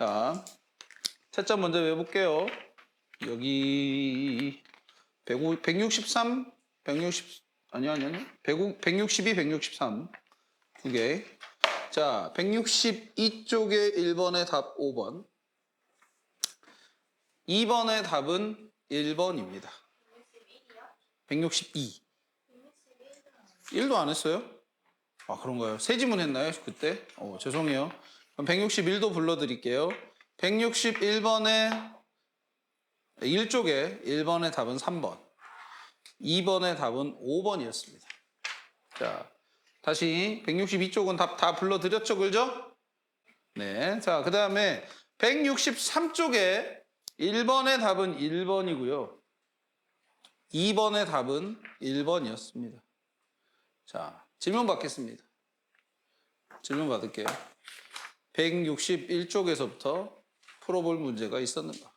자, 채점 먼저 외워볼게요. 여기 163, 162, 163 두 개. 자, 162쪽에 1번의 답 5번. 2번의 답은 1번입니다. 162. 1도 안 했어요? 아, 그런가요? 세 지문 했나요? 그때? 죄송해요. 그럼 161도 불러드릴게요. 161번의 1쪽에 1번의 답은 3번. 2번의 답은 5번이었습니다. 자, 다시 162쪽은 답 다 불러드렸죠, 그죠? 네. 자, 그 다음에 163쪽에 1번의 답은 1번이고요. 2번의 답은 1번이었습니다. 자, 질문 받겠습니다. 질문 받을게요. 161쪽에서부터 풀어볼 문제가 있었는가?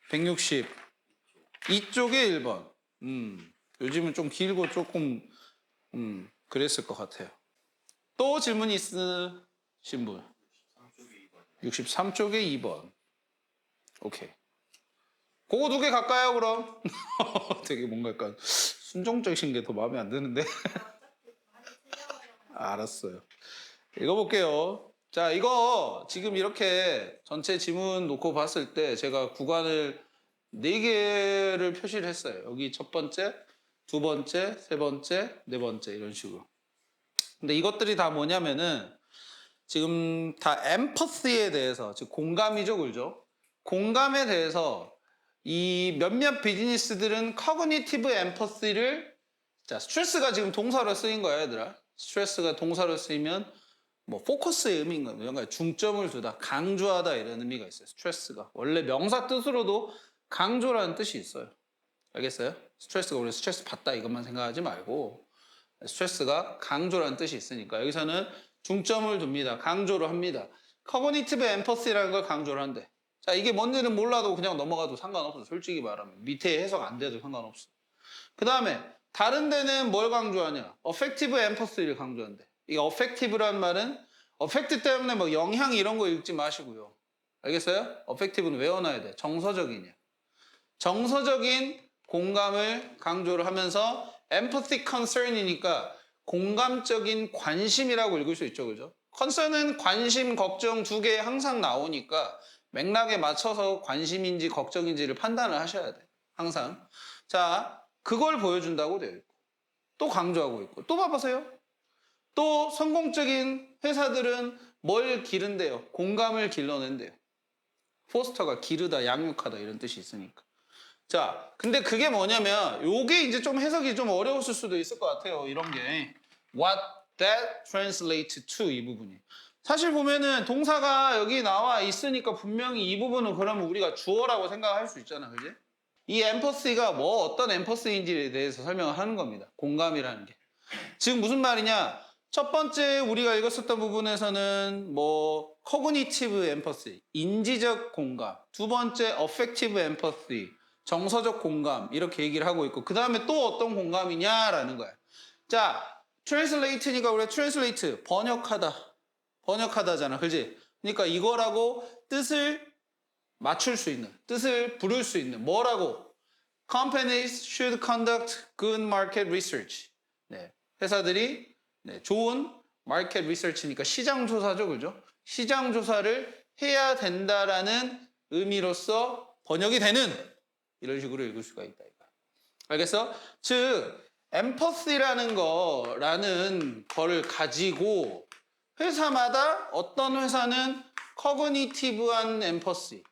162쪽에 1번. 요즘은 좀 길고 조금 그랬을 것 같아요. 또 질문이 있으신 분? 63쪽에 2번. 오케이. 그거 두 개 갈까요, 그럼? 되게 뭔가 약간 순종적인 게 더 마음에 안 드는데. 알았어요. 읽어볼게요. 자, 이거 지금 이렇게 전체 지문 놓고 봤을 때 제가 구간을 4개를 표시를 했어요. 여기 첫 번째, 두 번째, 세 번째, 네 번째 이런 식으로. 근데 이것들이 다 뭐냐면은 지금 다 엠퍼시에 대해서, 즉 공감이죠, 그죠? 공감에 대해서 이 몇몇 비즈니스들은 커그니티브 엠퍼시를, 자, 스트레스가 지금 동사로 쓰인 거야, 얘들아. 스트레스가 동사로 쓰이면 뭐 포커스의 의미인 거예요. 뭔가 중점을 두다, 강조하다 이런 의미가 있어요. 스트레스가 원래 명사 뜻으로도 강조라는 뜻이 있어요. 알겠어요? 스트레스가 원래 스트레스 받다 이것만 생각하지 말고 스트레스가 강조라는 뜻이 있으니까 여기서는 중점을 둡니다. 강조를 합니다. 커그니티브 엠퍼시라는 걸 강조를 한대. 자, 이게 뭔지는 몰라도 그냥 넘어가도 상관없어. 솔직히 말하면 밑에 해석 안 돼도 상관없어. 그 다음에 다른 데는 뭘 강조하냐? 어펙티브 엠퍼시를 강조한대. 이 어펙티브란 말은 어펙트 때문에 뭐 영향 이런 거 읽지 마시고요. 알겠어요? 어펙티브는 외워놔야 돼. 정서적이냐. 정서적인 공감을 강조를 하면서 empathy concern이니까 공감적인 관심이라고 읽을 수 있죠. 그죠? concern은 관심, 걱정 두 개 항상 나오니까 맥락에 맞춰서 관심인지 걱정인지를 판단을 하셔야 돼. 항상. 자, 그걸 보여준다고 되어 있고 또 강조하고 있고 또 봐보세요. 또 성공적인 회사들은 뭘 기른대요? 공감을 길러낸대요. 포스터가 기르다, 양육하다 이런 뜻이 있으니까. 자, 근데 그게 뭐냐면 요게 이제 좀 해석이 좀 어려웠을 수도 있을 것 같아요. 이런 게 what that translate to 이 부분이. 사실 보면은 동사가 여기 나와 있으니까 분명히 이 부분은 그러면 우리가 주어라고 생각할 수 있잖아. 그지? 이 엠퍼시가 뭐 어떤 엠퍼시인지에 대해서 설명을 하는 겁니다. 공감이라는 게. 지금 무슨 말이냐? 첫 번째 우리가 읽었었던 부분에서는 뭐 cognitive empathy, 인지적 공감. 두 번째 affective empathy, 정서적 공감 이렇게 얘기를 하고 있고 그 다음에 또 어떤 공감이냐라는 거야. 자, translate니까 우리가 translate, 번역하다잖아. 그지? 그러니까 이거라고 뜻을 맞출 수 있는, 뜻을 부를 수 있는 뭐라고? Companies should conduct good market research. 네, 회사들이 좋은 마켓 리서치니까 시장 조사죠, 그죠? 시장 조사를 해야 된다라는 의미로서 번역이 되는 이런 식으로 읽을 수가 있다. 이거. 알겠어? 즉, 엠퍼시라는 거를 가지고 회사마다 어떤 회사는 커그니티브한 엠퍼시,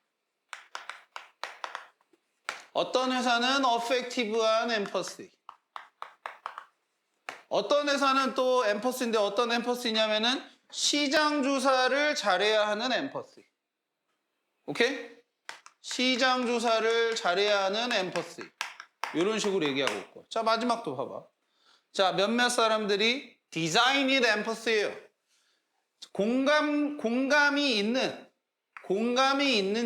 어떤 회사는 어펙티브한 엠퍼시, 어떤 회사는 또 엠퍼시인데 어떤 엠퍼시냐면은 시장 조사를 잘해야 하는 엠퍼시. 오케이? 시장 조사를 잘해야 하는 엠퍼시. 이런 식으로 얘기하고 있고. 자, 마지막도 봐봐. 자, 몇몇 사람들이 디자인이 엠퍼시예요. 공감이 있는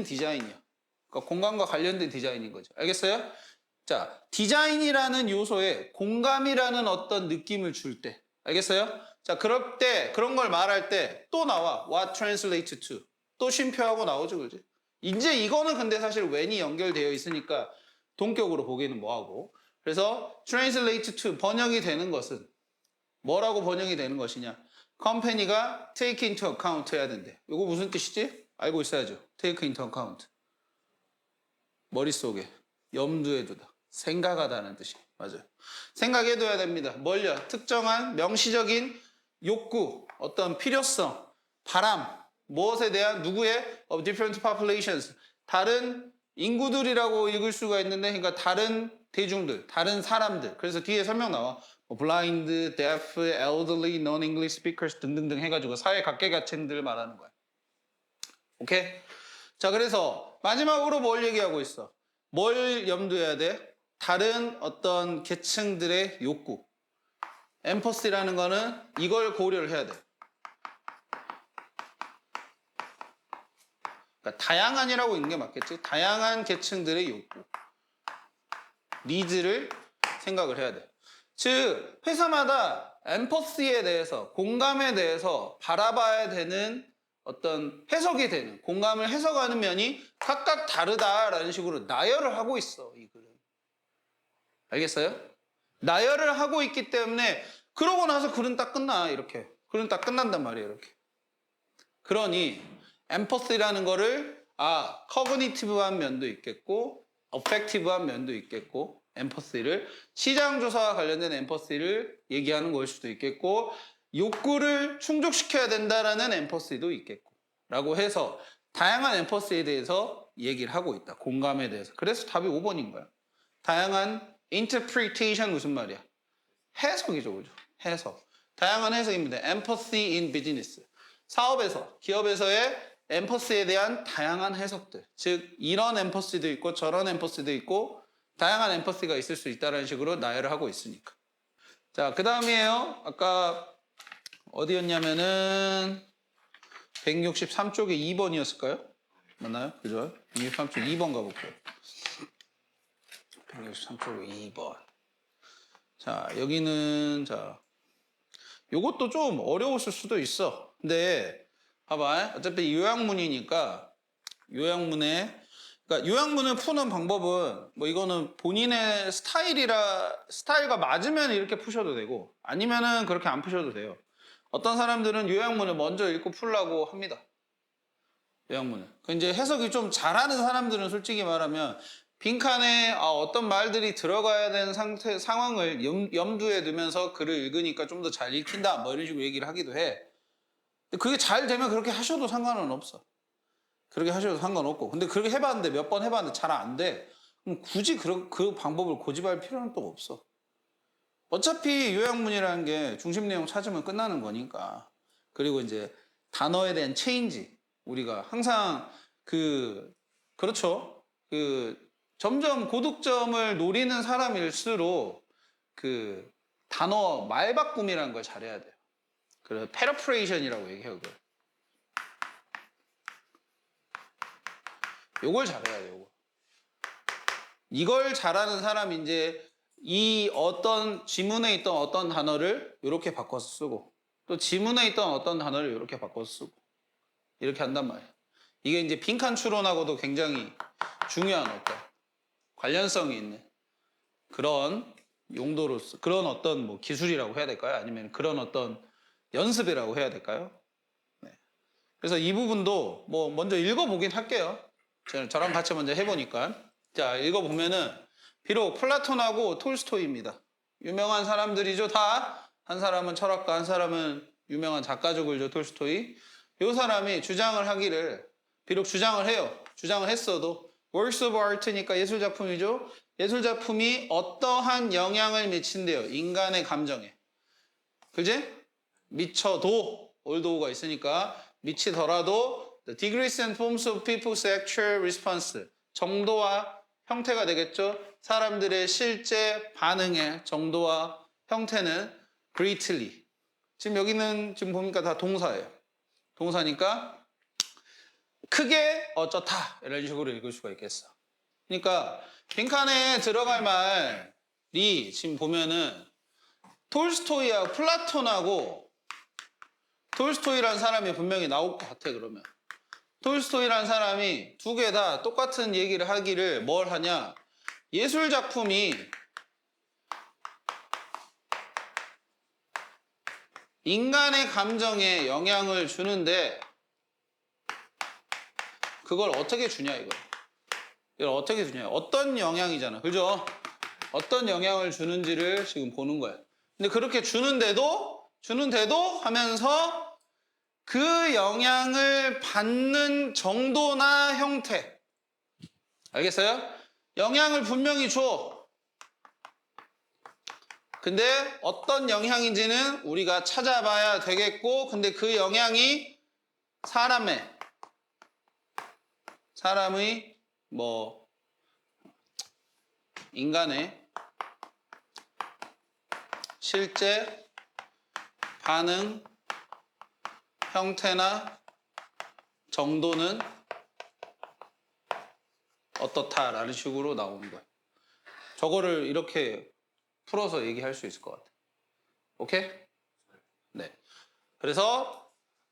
디자인이야. 그러니까 공감과 관련된 디자인인 거죠. 알겠어요? 자, 디자인이라는 요소에 공감이라는 어떤 느낌을 줄 때, 알겠어요? 자, 그럴 때 그런 걸 말할 때 또 나와. What translate to? 또 쉼표하고 나오죠, 그지? 이제 이거는 근데 사실 when이 연결되어 있으니까 동격으로 보기는 뭐하고. 그래서 translate to 번역이 되는 것은 뭐라고 번역이 되는 것이냐? 컴퍼니가 take into account 해야 된대. 이거 무슨 뜻이지? 알고 있어야죠. take into account. 머릿속에 염두에 두다. 생각하다는 뜻이 맞아요. 생각해둬야 됩니다. 뭘요? 특정한 명시적인 욕구, 어떤 필요성, 바람, 무엇에 대한 누구의 of different populations, 다른 인구들이라고 읽을 수가 있는데, 그러니까 다른 대중들, 다른 사람들. 그래서 뒤에 설명 나와. blind, deaf, elderly, non-English speakers 등등등 해가지고 사회 각계각층들을 말하는 거야. 오케이? 자, 그래서 마지막으로 뭘 얘기하고 있어? 뭘 염두해야 돼? 다른 어떤 계층들의 욕구. 엠퍼시라는 거는 이걸 고려를 해야 돼. 그러니까 다양한이라고 읽는 게 맞겠지? 다양한 계층들의 욕구. 니즈를 생각을 해야 돼. 즉, 회사마다 엠퍼시에 대해서, 공감에 대해서 바라봐야 되는 어떤 해석이 되는, 공감을 해석하는 면이 각각 다르다라는 식으로 나열을 하고 있어, 이 글은. 알겠어요? 나열을 하고 있기 때문에 그러고 나서 글은 딱 끝나, 이렇게. 글은 딱 끝난단 말이에요, 이렇게. 그러니 엠퍼시라는 거를 커그니티브한 면도 있겠고 어펙티브한 면도 있겠고 엠퍼시를 시장조사와 관련된 엠퍼시를 얘기하는 걸 수도 있겠고 욕구를 충족시켜야 된다라는 엠퍼시도 있겠고 라고 해서 다양한 엠퍼시에 대해서 얘기를 하고 있다. 공감에 대해서. 그래서 답이 5번인 거야. 다양한 interpretation 무슨 말이야? 해석이죠. 그죠? 해석. 다양한 해석입니다. empathy in business. 사업에서, 기업에서의 엠퍼시에 대한 다양한 해석들. 즉, 이런 엠퍼시도 있고 저런 엠퍼시도 있고 다양한 엠퍼시가 있을 수 있다는 식으로 나열을 하고 있으니까. 자, 그 다음이에요. 아까 어디였냐면은 163쪽에 2번이었을까요? 맞나요? 그죠? 163쪽 2번 가볼게요. 163쪽에 2번. 자, 여기는 요것도 좀 어려웠을 수도 있어. 근데 봐봐. 어차피 요약문이니까 그러니까 요약문을 푸는 방법은 뭐 이거는 본인의 스타일과 맞으면 이렇게 푸셔도 되고 아니면은 그렇게 안 푸셔도 돼요. 어떤 사람들은 요약문을 먼저 읽고 풀라고 합니다. 요약문을. 이제 해석이 좀 잘하는 사람들은 솔직히 말하면 빈칸에 어떤 말들이 들어가야 되는 상황을 염두에 두면서 글을 읽으니까 좀 더 잘 읽힌다 뭐 이런 식으로 얘기를 하기도 해. 그게 잘 되면 그렇게 하셔도 상관은 없어. 그렇게 하셔도 상관없고. 근데 그렇게 해봤는데 몇 번 해봤는데 잘 안 돼. 그럼 굳이 그 방법을 고집할 필요는 또 없어. 어차피 요약문이라는 게 중심 내용 찾으면 끝나는 거니까. 그리고 이제 단어에 대한 체인지. 우리가 항상 그렇죠. 점점 고득점을 노리는 사람일수록 단어 말 바꿈이라는 걸 잘해야 돼요. 그래서 패러프레이션이라고 얘기해요. 그걸. 요걸 잘해야 돼요. 요거. 이걸 잘하는 사람이 이제 이 어떤 지문에 있던 어떤 단어를 이렇게 바꿔서 쓰고 또 지문에 있던 어떤 단어를 이렇게 바꿔서 쓰고 이렇게 한단 말이에요. 이게 이제 빈칸 추론하고도 굉장히 중요한 어떤 관련성이 있는 그런 용도로서 그런 어떤 뭐 기술이라고 해야 될까요? 아니면 그런 어떤 연습이라고 해야 될까요? 네. 그래서 이 부분도 뭐 먼저 읽어보긴 할게요. 저랑 같이 먼저 해보니까. 자, 읽어보면은 비록 플라톤하고 톨스토이입니다. 유명한 사람들이죠, 다. 한 사람은 철학가, 한 사람은 유명한 작가죠, 그죠, 톨스토이. 이 사람이 주장을 하기를, 비록 주장을 해요. 주장을 했어도 works of art니까 예술작품이죠. 예술작품이 어떠한 영향을 미친대요. 인간의 감정에. 그지? 미쳐도, 올도가 있으니까 미치더라도 the degrees and forms of people's actual response. 정도와 형태가 되겠죠. 사람들의 실제 반응의 정도와 형태는 greatly. 지금 여기는 지금 보니까 다 동사예요. 동사니까 크게 어쩌다 이런 식으로 읽을 수가 있겠어. 그러니까 빈칸에 들어갈 말이 지금 보면은 톨스토이하고 플라톤하고 톨스토이라는 사람이 분명히 나올 것 같아. 그러면 톨스토이라는 사람이 두 개 다 똑같은 얘기를 하기를 뭘 하냐, 예술 작품이 인간의 감정에 영향을 주는데 그걸 어떻게 주냐, 이걸 어떻게 주냐, 어떤 영향이잖아, 그죠? 어떤 영향을 주는지를 지금 보는 거야. 근데 그렇게 주는데도 하면서 그 영향을 받는 정도나 형태, 알겠어요? 영향을 분명히 줘. 근데 어떤 영향인지는 우리가 찾아봐야 되겠고, 근데 그 영향이 사람의 뭐 인간의 실제 반응 형태나 정도는 어떻다라는 식으로 나오는 거예요. 저거를 이렇게 풀어서 얘기할 수 있을 것 같아요. 오케이? 네. 그래서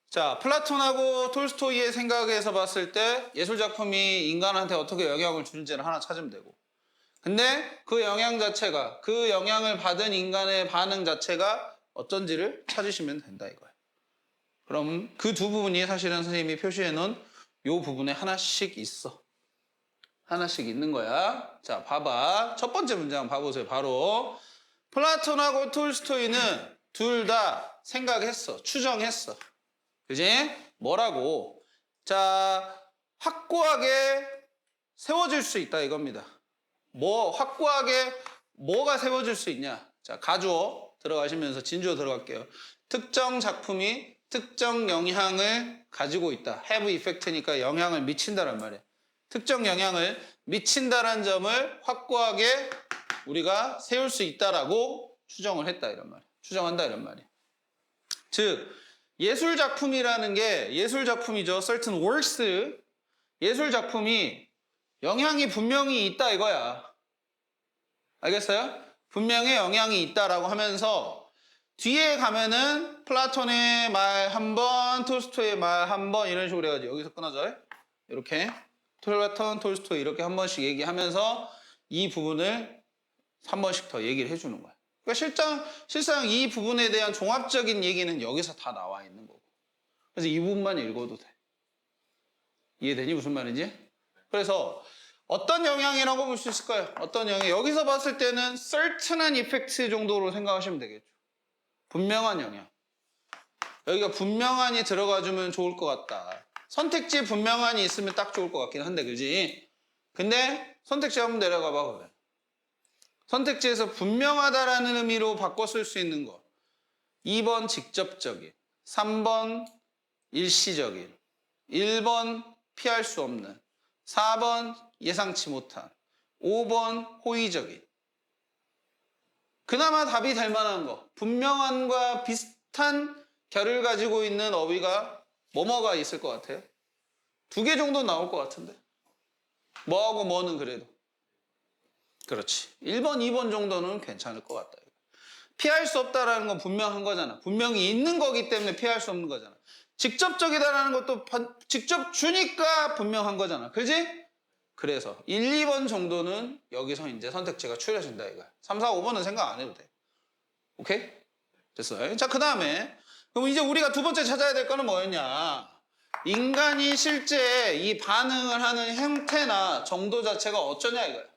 자, 플라톤하고 톨스토이의 생각에서 봤을 때 예술 작품이 인간한테 어떻게 영향을 주는지를 하나 찾으면 되고, 근데 그 영향 자체가, 그 영향을 받은 인간의 반응 자체가 어떤지를 찾으시면 된다 이거예요. 그럼 그 두 부분이 사실은 선생님이 표시해 놓은 요 부분에 하나씩 있어. 하나씩 있는 거야. 자, 봐봐. 첫 번째 문장 봐보세요. 바로 플라톤하고 톨스토이는 둘 다 생각했어. 추정했어. 그지? 뭐라고? 자, 확고하게 세워질 수 있다 이겁니다. 확고하게 뭐가 세워질 수 있냐? 자, 가주어 들어가시면서 진주어 들어갈게요. 특정 작품이 특정 영향을 가지고 있다. have effect니까 영향을 미친다란 말이에요. 특정 영향을 미친다는 점을 확고하게 우리가 세울 수 있다라고 추정을 했다 이런 말이에요. 추정한다 이런 말이에요. 즉 예술 작품이라는 게, 예술 작품이죠. certain works, 예술 작품이 영향이 분명히 있다 이거야. 알겠어요? 분명히 영향이 있다라고 하면서 뒤에 가면은 플라톤의 말 한 번, 톨스토이의 말 한 번 이런 식으로 해가지고 여기서 끊어져요. 이렇게 플라톤, 톨스토이 이렇게 한 번씩 얘기하면서 이 부분을 한 번씩 더 얘기를 해주는 거야. 그러니까 실상 이 부분에 대한 종합적인 얘기는 여기서 다 나와 있는 거고. 그래서 이 부분만 읽어도 돼. 이해되니 무슨 말인지? 그래서 어떤 영향이라고 볼 수 있을까요? 어떤 영향? 여기서 봤을 때는 certain한 effect 정도로 생각하시면 되겠죠. 분명한 영향. 여기가 분명한이 들어가주면 좋을 것 같다. 선택지에 분명한이 있으면 딱 좋을 것 같긴 한데, 그지? 근데 선택지 한번 내려가 봐, 그래. 선택지에서 분명하다라는 의미로 바꿔 쓸 수 있는 거. 2번 직접적인, 3번 일시적인, 1번 피할 수 없는, 4번 예상치 못한, 5번 호의적인. 그나마 답이 될 만한 거, 분명한과 비슷한 결을 가지고 있는 어휘가 뭐뭐가 있을 것 같아요? 2개 정도 나올 것 같은데. 뭐하고 뭐는 그래도. 그렇지. 1번, 2번 정도는 괜찮을 것 같다. 피할 수 없다라는 건 분명한 거잖아. 분명히 있는 거기 때문에 피할 수 없는 거잖아. 직접적이다라는 것도 직접 주니까 분명한 거잖아. 그지? 그래서 1, 2번 정도는 여기서 이제 선택지가 추려진다 이거야. 3, 4, 5번은 생각 안 해도 돼. 오케이? 됐어요. 자, 그 다음에 그럼 이제 우리가 두 번째 찾아야 될 거는 뭐였냐? 인간이 실제 이 반응을 하는 형태나 정도 자체가 어쩌냐 이거야.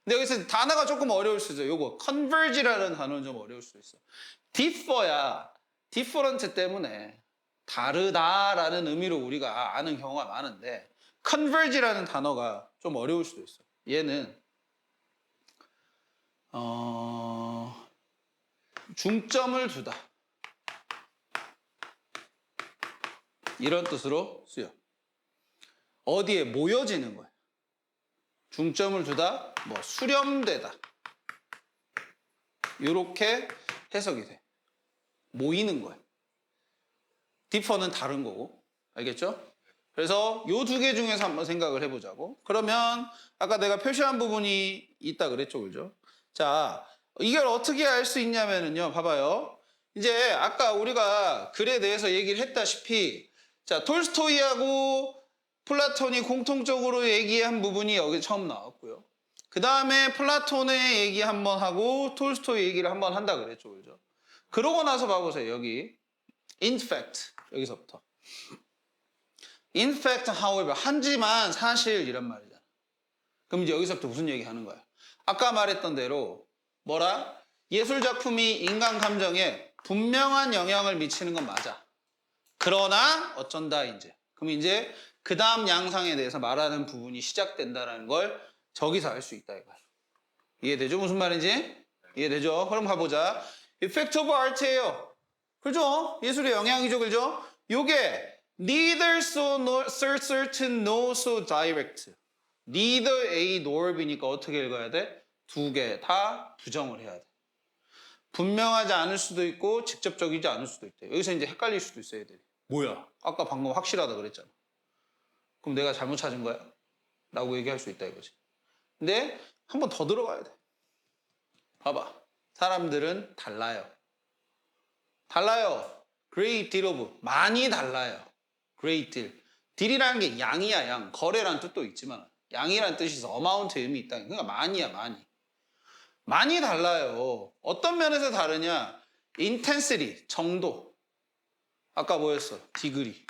근데 여기서 단어가 조금 어려울 수 있어요. 요거 converge라는 단어는 좀 어려울 수 있어. differ야. different 때문에 다르다라는 의미로 우리가 아는 경우가 많은데 converge라는 단어가 좀 어려울 수도 있어. 얘는 중점을 두다 이런 뜻으로 쓰여. 어디에 모여지는 거야. 중점을 두다, 뭐 수렴되다 이렇게 해석이 돼. 모이는 거야. differ는 다른 거고, 알겠죠? 그래서 요 2개 중에서 한번 생각을 해보자고. 그러면 아까 내가 표시한 부분이 있다 그랬죠, 그죠? 자, 이걸 어떻게 알 수 있냐면은요. 봐봐요. 이제 아까 우리가 글에 대해서 얘기를 했다시피 자, 톨스토이하고 플라톤이 공통적으로 얘기한 부분이 여기 처음 나왔고요. 그 다음에 플라톤의 얘기 한번 하고 톨스토이 얘기를 한번 한다 그랬죠. 그죠? 그러고 나서 봐보세요. 여기 in fact 여기서부터 in fact, however 하지만 사실 이런 말이잖아. 그럼 이제 여기서부터 무슨 얘기 하는 거야? 아까 말했던 대로 뭐라? 예술 작품이 인간 감정에 분명한 영향을 미치는 건 맞아. 그러나 어쩐다 이제. 그럼 이제 그 다음 양상에 대해서 말하는 부분이 시작된다는 걸 저기서 알 수 있다 이거야. 이해되죠? 무슨 말인지? 이해되죠? 그럼 가보자. Effect of art예요. 그죠? 예술의 영향이죠, 그죠? 요게 neither so certain, no so direct. neither A nor B니까 어떻게 읽어야 돼? 두 개 다 부정을 해야 돼. 분명하지 않을 수도 있고 직접적이지 않을 수도 있대. 여기서 이제 헷갈릴 수도 있어요, 애들이. 뭐야? 아까 방금 확실하다 그랬잖아. 그럼 내가 잘못 찾은 거야? 라고 얘기할 수 있다 이거지. 근데 한 번 더 들어가야 돼. 봐봐. 사람들은 달라요. 달라요. great deal of. 많이 달라요. great deal. 딜이라는 게 양이야, 양. 거래란 뜻도 있지만 양이란 뜻이 있어. amount의 의미 있다. 그러니까 많이야, 많이. 많이 달라요. 어떤 면에서 다르냐? intensity, 정도. 아까 뭐였어? 디그리.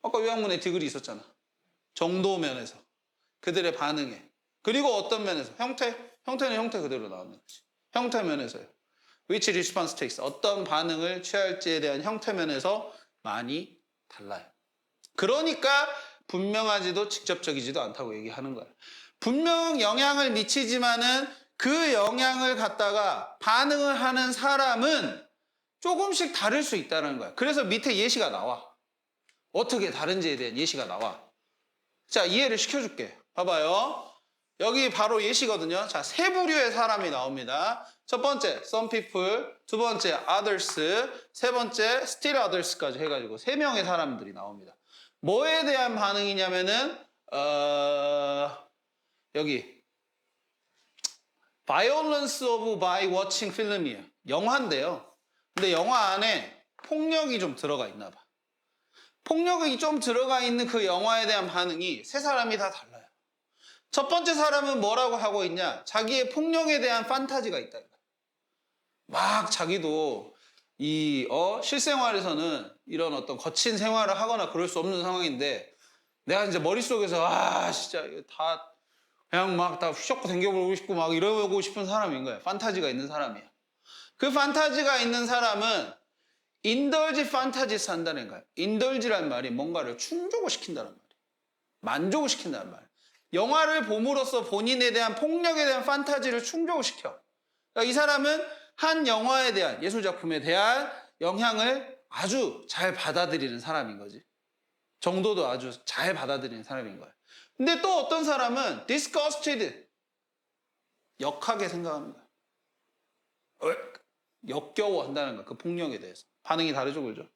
아까 요약문에 디그리 있었잖아. 정도 면에서. 그들의 반응에. 그리고 어떤 면에서? 형태. 형태는 형태 그대로 나오는 거지. 형태 면에서요. Which response takes. 어떤 반응을 취할지에 대한 형태 면에서 많이 달라요. 그러니까 분명하지도 직접적이지도 않다고 얘기하는 거야. 분명 영향을 미치지만은 그 영향을 갖다가 반응을 하는 사람은 조금씩 다를 수 있다는 거야. 그래서 밑에 예시가 나와. 어떻게 다른지에 대한 예시가 나와. 자, 이해를 시켜줄게. 봐봐요. 여기 바로 예시거든요. 자, 세 부류의 사람이 나옵니다. 첫 번째, some people. 두 번째, others. 세 번째, still others까지 해가지고 세 명의 사람들이 나옵니다. 뭐에 대한 반응이냐면은, 여기. violence of by watching film이에요. 영화인데요. 근데 영화 안에 폭력이 좀 들어가 있나 봐. 폭력이 좀 들어가 있는 그 영화에 대한 반응이 세 사람이 다 달라요. 첫 번째 사람은 뭐라고 하고 있냐? 자기의 폭력에 대한 판타지가 있다. 막 자기도 실생활에서는 이런 어떤 거친 생활을 하거나 그럴 수 없는 상황인데 내가 이제 머릿속에서 진짜 이거 다 그냥 막 다 휘젓고 댕겨보고 싶고 막 이러고 싶은 사람인 거야. 판타지가 있는 사람이야. 그 판타지가 있는 사람은 인덜지 판타지스 한다는 거야. 인덜지란 말이 뭔가를 충족을 시킨다는 말이야. 만족을 시킨다는 말이야. 영화를 봄으로써 본인에 대한 폭력에 대한 판타지를 충족을 시켜. 그러니까 이 사람은 한 영화에 대한 예술작품에 대한 영향을 아주 잘 받아들이는 사람인 거지. 정도도 아주 잘 받아들이는 사람인 거야. 근데 또 어떤 사람은 disgusted, 역하게 생각합니다. 역겨워한다는 거야. 그 폭력에 대해서. 반응이 다르죠, 그죠?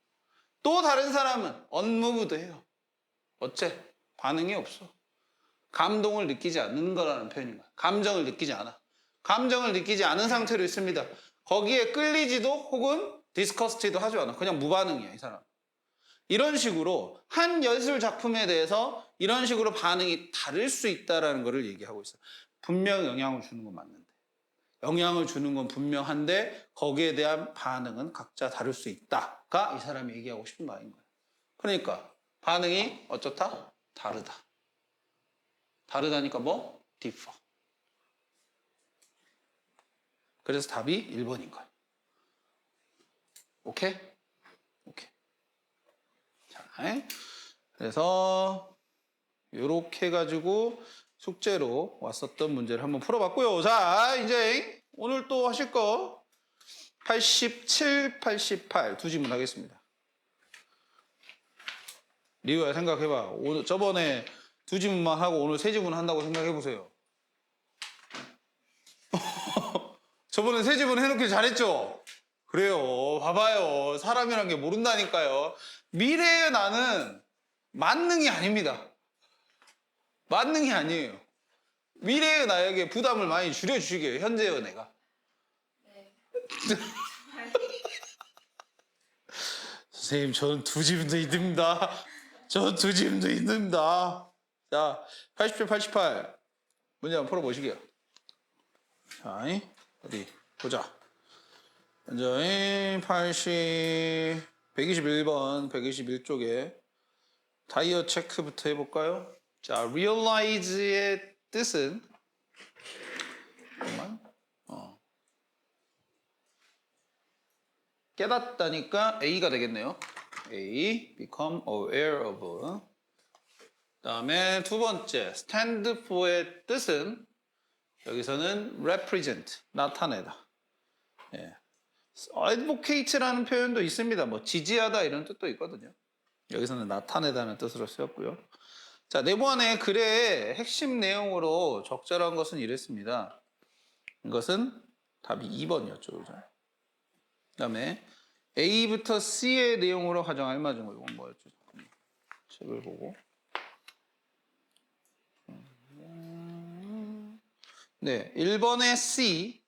또 다른 사람은 unmoved해요. 어째? 반응이 없어. 감동을 느끼지 않는 거라는 표현인 거야. 감정을 느끼지 않아. 감정을 느끼지 않은 상태로 있습니다. 거기에 끌리지도 혹은 디스커스티도 하지 않아. 그냥 무반응이야, 이 사람. 이런 식으로 한 예술 작품에 대해서 이런 식으로 반응이 다를 수 있다는 것을 얘기하고 있어요. 분명 영향을 주는 건 맞는데. 영향을 주는 건 분명한데 거기에 대한 반응은 각자 다를 수 있다가 이 사람이 얘기하고 싶은 말인 거예요. 그러니까 반응이 어쩌다? 다르다. 다르다니까 뭐? differ. 그래서 답이 1번인 거예요. 오케이? 오케이. 자, 그래서 이렇게 해가지고 숙제로 왔었던 문제를 한번 풀어봤고요. 자, 이제 오늘 또 하실 거 87, 88 두 지문 하겠습니다. 리우야 생각해봐. 오늘 저번에 두 지문만 하고 오늘 세 지문 한다고 생각해보세요. 저번에 세 지문 해놓길 잘했죠? 그래요. 봐봐요. 사람이란 게 모른다니까요. 미래의 나는 만능이 아닙니다. 만능이 아니에요. 미래의 나에게 부담을 많이 줄여주시게요. 현재의 내가. 네. 선생님, 저는 두 짐도 있습니다. 저는 두 짐도 있습니다. 자, 80편 88. 문제 한번 풀어보시게요. 자, 어디 보자. 먼저 121번 121쪽에 다이어 체크부터 해볼까요? 자, realize의 뜻은 잠깐만. 깨닫다니까 A가 되겠네요. A, become aware of. 그다음에 두 번째, stand for의 뜻은 여기서는 represent, 나타내다. 예. advocate라는 표현도 있습니다. 뭐 지지하다 이런 뜻도 있거든요. 여기서는 나타내다는 뜻으로 쓰였고요. 자, 네모안의 글의 핵심 내용으로 적절한 것은 이랬습니다. 이것은 답이 2번이었죠. 그죠? 그다음에 A부터 C의 내용으로 가장 알맞은 거 이건 뭐였죠? 책을 보고. 네, 1번에 C,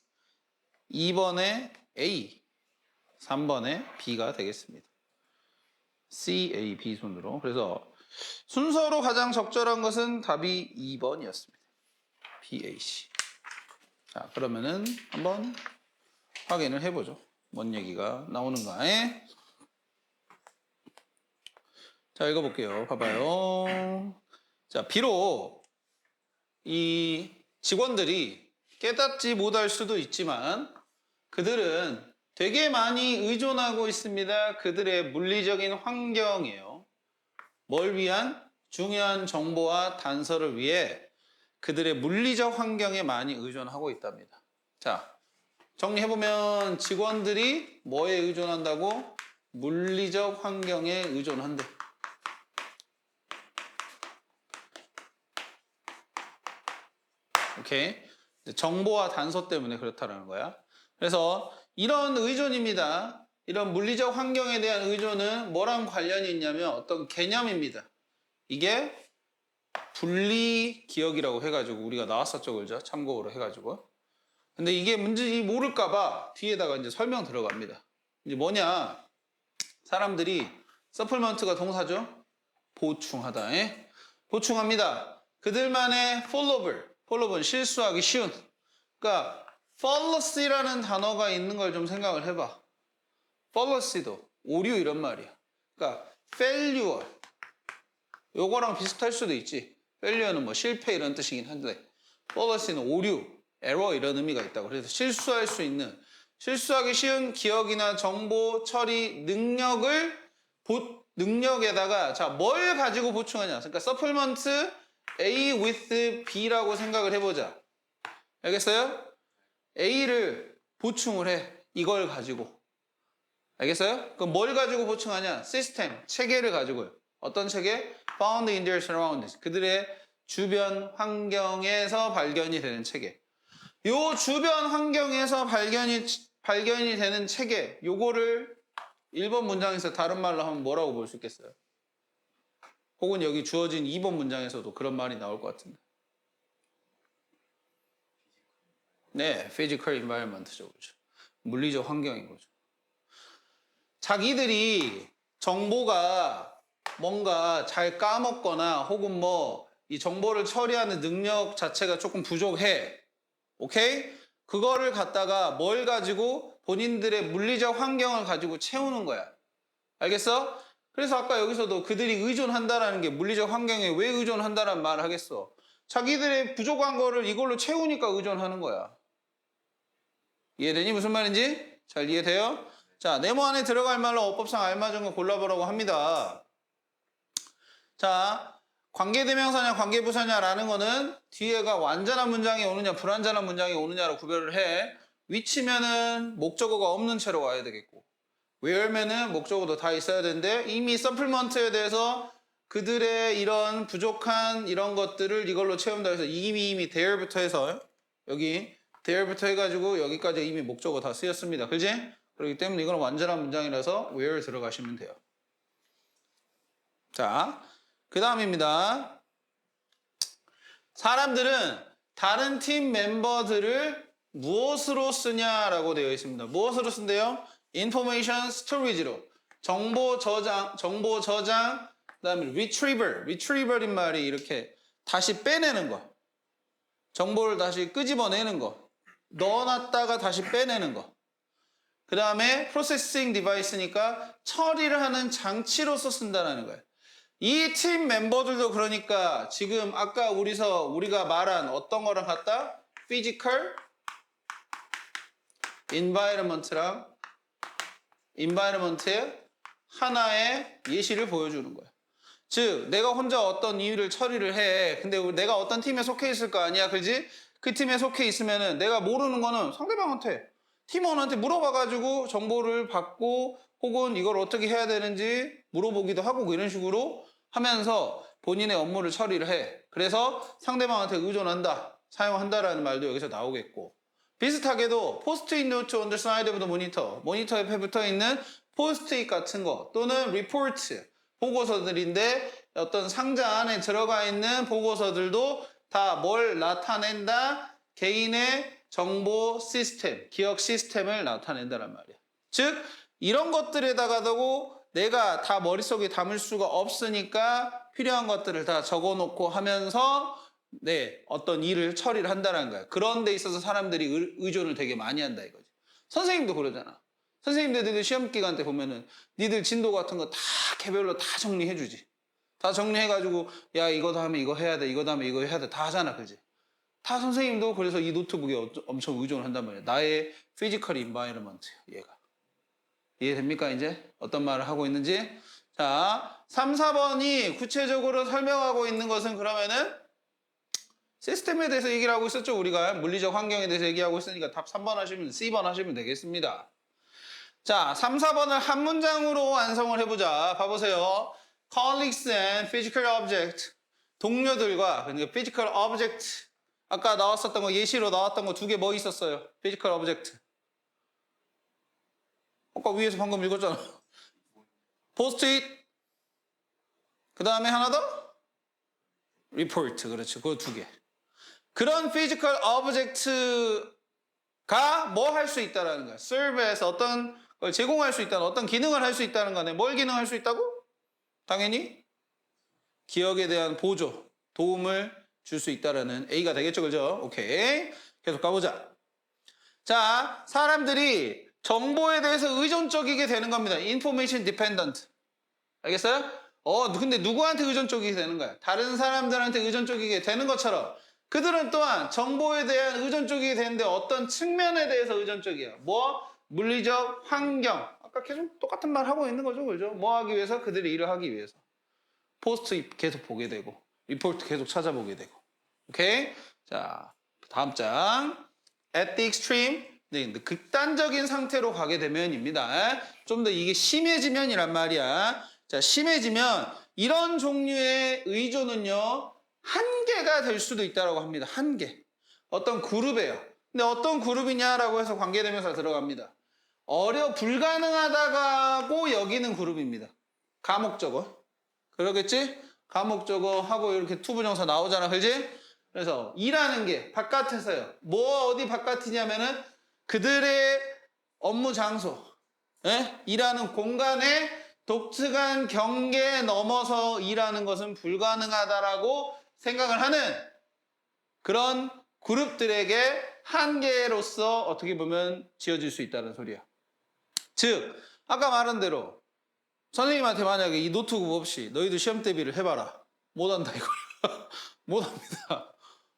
2번에 A, 3번에 B가 되겠습니다. C, A, B 순으로. 그래서 순서로 가장 적절한 것은 답이 2번이었습니다. B, A, C. 자, 그러면은 한번 확인을 해보죠. 뭔 얘기가 나오는가에. 자, 읽어볼게요. 봐봐요. 자, 비록 이 직원들이 깨닫지 못할 수도 있지만 그들은 되게 많이 의존하고 있습니다. 그들의 물리적인 환경이에요. 뭘 위한? 중요한 정보와 단서를 위해 그들의 물리적 환경에 많이 의존하고 있답니다. 자, 정리해보면 직원들이 뭐에 의존한다고? 물리적 환경에 의존한대. 오케이? 정보와 단서 때문에 그렇다는 거야. 그래서 이런 의존입니다. 이런 물리적 환경에 대한 의존은 뭐랑 관련이 있냐면 어떤 개념입니다. 이게 분리 기억이라고 해가지고 우리가 나왔었죠, 그죠? 참고로 해가지고. 근데 이게 문제지 모를까봐 뒤에다가 이제 설명 들어갑니다. 이제 뭐냐? 사람들이 서플먼트가 동사죠? 보충하다. 보충합니다. 그들만의 폴로블은 실수하기 쉬운. 그러니까 fallacy라는 단어가 있는 걸 좀 생각을 해봐. fallacy도 오류 이런 말이야. 그러니까 failure 요거랑 비슷할 수도 있지. failure는 뭐 실패 이런 뜻이긴 한데 fallacy는 오류, error 이런 의미가 있다고. 그래서 실수할 수 있는, 실수하기 쉬운 기억이나 정보 처리 능력에다가 자, 뭘 가지고 보충하냐. 그러니까 supplement A with B라고 생각을 해보자. 알겠어요? A를 보충을 해. 이걸 가지고. 알겠어요? 그럼 뭘 가지고 보충하냐? 시스템, 체계를 가지고요. 어떤 체계? Found in their surroundings. 그들의 주변 환경에서 발견이 되는 체계. 요 주변 환경에서 발견이 되는 체계. 요거를 1번 문장에서 다른 말로 하면 뭐라고 볼 수 있겠어요? 혹은 여기 주어진 2번 문장에서도 그런 말이 나올 것 같은데. 네, physical environment죠. 그렇죠. 물리적 환경인 거죠. 자기들이 정보가 뭔가 잘 까먹거나 혹은 뭐 이 정보를 처리하는 능력 자체가 조금 부족해. 오케이? 그거를 갖다가 뭘 가지고 본인들의 물리적 환경을 가지고 채우는 거야. 알겠어? 그래서 아까 여기서도 그들이 의존한다라는 게 물리적 환경에 왜 의존한다라는 말을 하겠어? 자기들의 부족한 거를 이걸로 채우니까 의존하는 거야. 이해되니? 무슨 말인지? 잘 이해돼요? 자, 네모 안에 들어갈 말로 어법상 알맞은 거 골라보라고 합니다. 자, 관계대명사냐 관계부사냐라는 거는 뒤에가 완전한 문장이 오느냐 불완전한 문장이 오느냐로 구별을 해. 위치면은 목적어가 없는 채로 와야 되겠고 where면은 목적어도 다 있어야 되는데 이미 supplement에 대해서 그들의 이런 부족한 이런 것들을 이걸로 채운다 해서 이미 there부터 해서 여기 there부터 해가지고 여기까지 이미 목적어 다 쓰였습니다. 그지? 그렇기 때문에 이건 완전한 문장이라서 where 들어가시면 돼요. 자, 그 다음입니다. 사람들은 다른 팀 멤버들을 무엇으로 쓰냐라고 되어 있습니다. 무엇으로 쓴대요? Information Storage로. 정보 저장, 그다음에 retrieval인 말이 이렇게 다시 빼내는 거. 정보를 다시 끄집어내는 거. 넣어놨다가 다시 빼내는 거. 그 다음에 프로세싱 디바이스니까 처리를 하는 장치로서 쓴다는 거예요. 이 팀 멤버들도 그러니까 지금 아까 우리가 말한 어떤 거랑 같다? 피지컬 인바이러먼트의 하나의 예시를 보여주는 거예요. 즉 내가 혼자 어떤 일을 처리를 해. 근데 내가 어떤 팀에 속해 있을 거 아니야, 그지? 그 팀에 속해 있으면은 내가 모르는 거는 상대방한테, 팀원한테 물어봐가지고 정보를 받고 혹은 이걸 어떻게 해야 되는지 물어보기도 하고 이런 식으로 하면서 본인의 업무를 처리를 해. 그래서 상대방한테 의존한다, 사용한다라는 말도 여기서 나오겠고, 비슷하게도 포스트잇 노트 on the side of the monitor, 모니터 옆에 붙어있는 포스트잇 같은 거 또는 리포트, 보고서들인데 어떤 상자 안에 들어가 있는 보고서들도 다 뭘 나타낸다? 개인의 정보 시스템, 기억 시스템을 나타낸다는 말이야. 즉 이런 것들에다가도 내가 다 머릿속에 담을 수가 없으니까 필요한 것들을 다 적어놓고 하면서 어떤 일을 처리를 한다는 거야. 그런 데 있어서 사람들이 의존을 되게 많이 한다 이거지. 선생님도 그러잖아. 선생님들 시험 기간 때 보면은 니들 진도 같은 거 다 개별로 다 정리해주지. 다 정리해가지고 야 이거 다음에 이거 해야 돼, 이거 다음에 이거 해야 돼 다 하잖아, 그지? 다 선생님도 그래서 이 노트북에 엄청 의존을 한단 말이야. 나의 피지컬 인바이러먼트, 얘가. 이해됩니까 이제? 어떤 말을 하고 있는지? 자, 3, 4번이 구체적으로 설명하고 있는 것은 그러면은 시스템에 대해서 얘기를 하고 있었죠. 우리가 물리적 환경에 대해서 얘기하고 있으니까 답 3번 하시면 C번 하시면 되겠습니다. 자, 3, 4번을 한 문장으로 완성을 해보자. 봐보세요. Colleagues and physical object. 동료들과, 그러니까 physical object. 아까 나왔었던 거, 예시로 나왔던 거 두 개 뭐 있었어요? physical object. 아까 위에서 방금 읽었잖아. post-it. 그 다음에 하나 더? report. 그렇죠. 그 두 개. 그런 physical object가 뭐 할 수 있다라는 거야. serve에서 어떤 걸 제공할 수 있다는, 어떤 기능을 할 수 있다는 거네. 뭘 기능할 수 있다고? 당연히 기억에 대한 보조, 도움을 줄 수 있다라는 A가 되겠죠, 그죠? 오케이. 계속 가보자. 자, 사람들이 정보에 대해서 의존적이게 되는 겁니다. Information dependent. 알겠어요? 근데 누구한테 의존적이게 되는 거야? 다른 사람들한테 의존적이게 되는 것처럼 그들은 또한 정보에 대한 의존적이게 되는데 어떤 측면에 대해서 의존적이야. 뭐? 물리적 환경. 아까 계속 똑같은 말 하고 있는 거죠, 그죠? 뭐 하기 위해서? 그들이 일을 하기 위해서. 포스트 계속 보게 되고, 리포트 계속 찾아보게 되고. 오케이? 자, 다음 장. At the extreme. 네, 극단적인 상태로 가게 되면입니다. 좀 더 이게 심해지면이란 말이야. 자, 심해지면 이런 종류의 의존은요, 한계가 될 수도 있다고 합니다. 한계. 어떤 그룹이에요. 근데 어떤 그룹이냐라고 해서 관계대명사 들어갑니다. 불가능하다고 여기는 그룹입니다. 가목적어. 그러겠지? 가목적어 하고 이렇게 투부정사 나오잖아, 그지? 그래서 일하는 게 바깥에서요. 어디 바깥이냐면은 그들의 업무 장소, 일하는 공간의 독특한 경계에 넘어서 일하는 것은 불가능하다라고 생각을 하는 그런 그룹들에게 한계로서 어떻게 보면 지어질 수 있다는 소리야. 즉, 아까 말한 대로 선생님한테 만약에 이 노트북 없이 너희들 시험 대비를 해봐라. 못한다 이거야. 못합니다.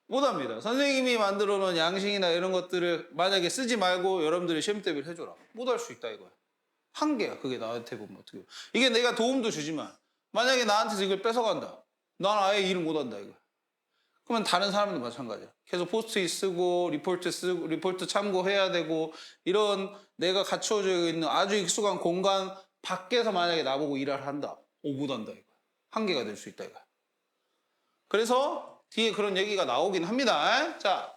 못합니다. 선생님이 만들어 놓은 양식이나 이런 것들을 만약에 쓰지 말고 여러분들이 시험 대비를 해줘라. 못할 수 있다 이거야. 한계야. 그게 나한테 보면 어떻게 보면. 이게 내가 도움도 주지만 만약에 나한테서 이걸 뺏어간다. 난 아예 일을 못한다 이거야. 그러면 다른 사람도 마찬가지야. 계속 포스트잇 쓰고 리포트 참고해야 되고 이런 내가 갖추어져 있는 아주 익숙한 공간 밖에서 만약에 나보고 일을 한다. 못한다 이거야. 한계가 될 수 있다 이거야. 그래서 뒤에 그런 얘기가 나오긴 합니다. 자,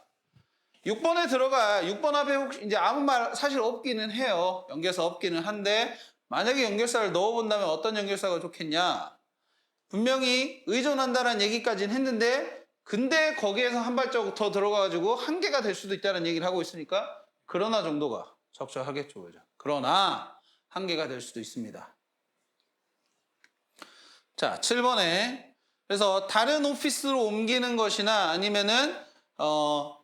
6번에 들어가. 6번 앞에 혹시 이제 아무 말 사실 없기는 해요. 연결사 없기는 한데 만약에 연결사를 넣어본다면 어떤 연결사가 좋겠냐? 분명히 의존한다는 얘기까지는 했는데 근데 거기에서 한 발자국 더 들어가가지고 한계가 될 수도 있다는 얘기를 하고 있으니까 그러나 정도가 적절하겠죠. 그죠? 그러나 한계가 될 수도 있습니다. 자, 7번에 그래서 다른 오피스로 옮기는 것이나 아니면은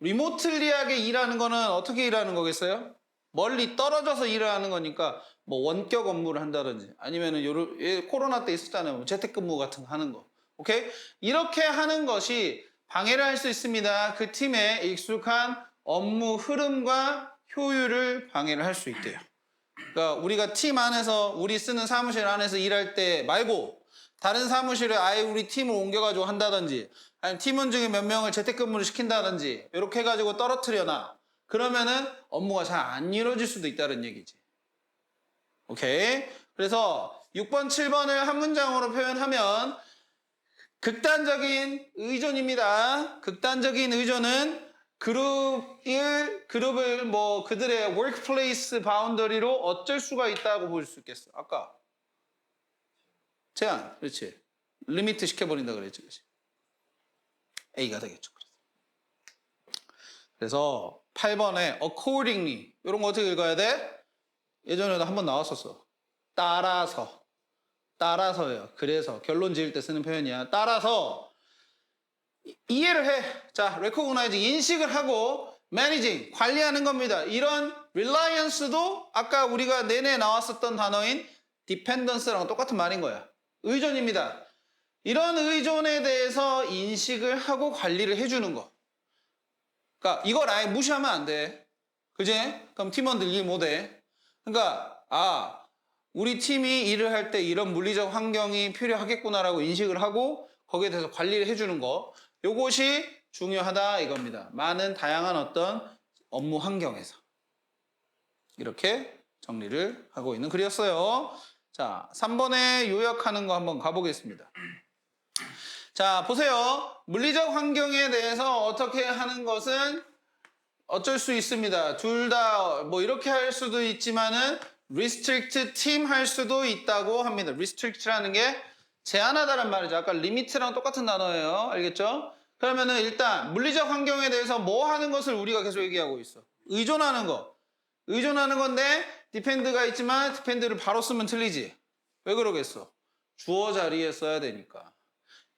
리모틀리하게 일하는 거는 어떻게 일하는 거겠어요? 멀리 떨어져서 일을 하는 거니까 뭐 원격 업무를 한다든지 아니면은 코로나 때 있었잖아요. 뭐 재택근무 같은 거 하는 거. 오케이? 이렇게 하는 것이 방해를 할 수 있습니다. 그 팀의 익숙한 업무 흐름과 효율을 방해를 할 수 있대요. 그러니까 우리가 팀 안에서 우리 쓰는 사무실 안에서 일할 때 말고 다른 사무실에 아예 우리 팀을 옮겨가지고 한다든지 아니면 팀원 중에 몇 명을 재택근무를 시킨다든지 이렇게 해가지고 떨어뜨려놔. 그러면은 업무가 잘 안 이루어질 수도 있다는 얘기지. 오케이? 그래서 6번, 7번을 한 문장으로 표현하면 극단적인 의존입니다. 극단적인 의존은 그룹을 뭐 그들의 workplace 바운더리로 어쩔 수가 있다고 볼 수 있겠어. 아까 제한, 그렇지. 리미트 시켜버린다 그랬지, 그렇지. A가 되겠죠. 그래서 8번에 accordingly 이런 거 어떻게 읽어야 돼? 예전에도 한번 나왔었어. 따라서예요. 그래서 결론 지을 때 쓰는 표현이야. 따라서 이해를 해. 자, recognize 인식을 하고 managing 관리하는 겁니다. 이런 reliance도 아까 우리가 내내 나왔었던 단어인 dependence랑 똑같은 말인 거야. 의존입니다. 이런 의존에 대해서 인식을 하고 관리를 해주는 거. 그러니까 이걸 아예 무시하면 안 돼. 그지? 그럼 팀원들 일 못해. 그러니까 우리 팀이 일을 할 때 이런 물리적 환경이 필요하겠구나라고 인식을 하고 거기에 대해서 관리를 해주는 거. 요것이 중요하다 이겁니다. 많은 다양한 어떤 업무 환경에서. 이렇게 정리를 하고 있는 글이었어요. 자, 3번에 요약하는 거 한번 가보겠습니다. 자, 보세요. 물리적 환경에 대해서 어떻게 하는 것은 어쩔 수 있습니다. 둘 다 뭐 이렇게 할 수도 있지만은 restrict team 할 수도 있다고 합니다. restrict라는 게 제한하다란 말이죠. 아까 limit랑 똑같은 단어예요. 알겠죠? 그러면은 일단 물리적 환경에 대해서 뭐 하는 것을 우리가 계속 얘기하고 있어. 의존하는 거. 의존하는 건데 depend가 있지만 depend를 바로 쓰면 틀리지. 왜 그러겠어? 주어 자리에 써야 되니까.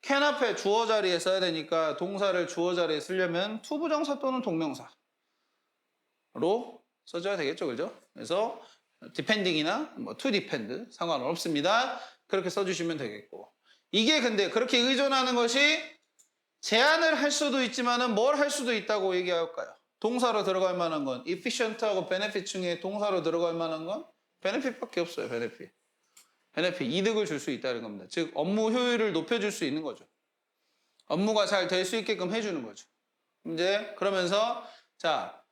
can 앞에 주어 자리에 써야 되니까 동사를 주어 자리에 쓰려면 to 부정사 또는 동명사로 써줘야 되겠죠. 그죠? 그래서 depending이나 뭐 to depend 상관은 없습니다. 그렇게 써주시면 되겠고. 이게 근데 그렇게 의존하는 것이 제한을 할 수도 있지만은 뭘 할 수도 있다고 얘기할까요? 동사로 들어갈 만한 건 efficient하고 benefit 중에 동사로 들어갈 만한 건 benefit밖에 없어요. benefit. 이득을 줄 수 있다는 겁니다. 즉 업무 효율을 높여줄 수 있는 거죠. 업무가 잘 될 수 있게끔 해주는 거죠. 이제 그러면서 자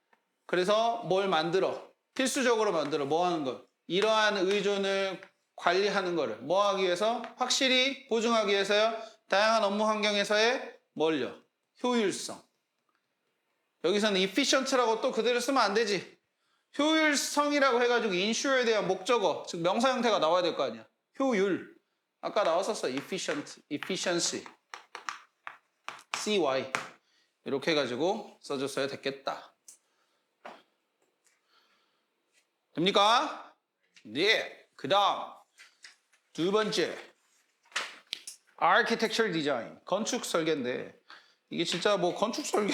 그래서 뭘 만들어? 필수적으로 만들어. 뭐 하는 거? 이러한 의존을 관리하는 거를 뭐 하기 위해서? 확실히 보증하기 위해서요. 다양한 업무 환경에서의 뭘요? 효율성. 여기서는 efficient라고 또 그대로 쓰면 안 되지. 효율성이라고 해가지고 insure에 대한 목적어, 즉 명사 형태가 나와야 될 거 아니야. 효율. 아까 나왔었어. efficiency. CY. 이렇게 해가지고 써줬어야 됐겠다. 됩니까? 네. 그 다음. 두 번째. architecture design. 건축 설계인데, 이게 진짜 뭐 건축 설계,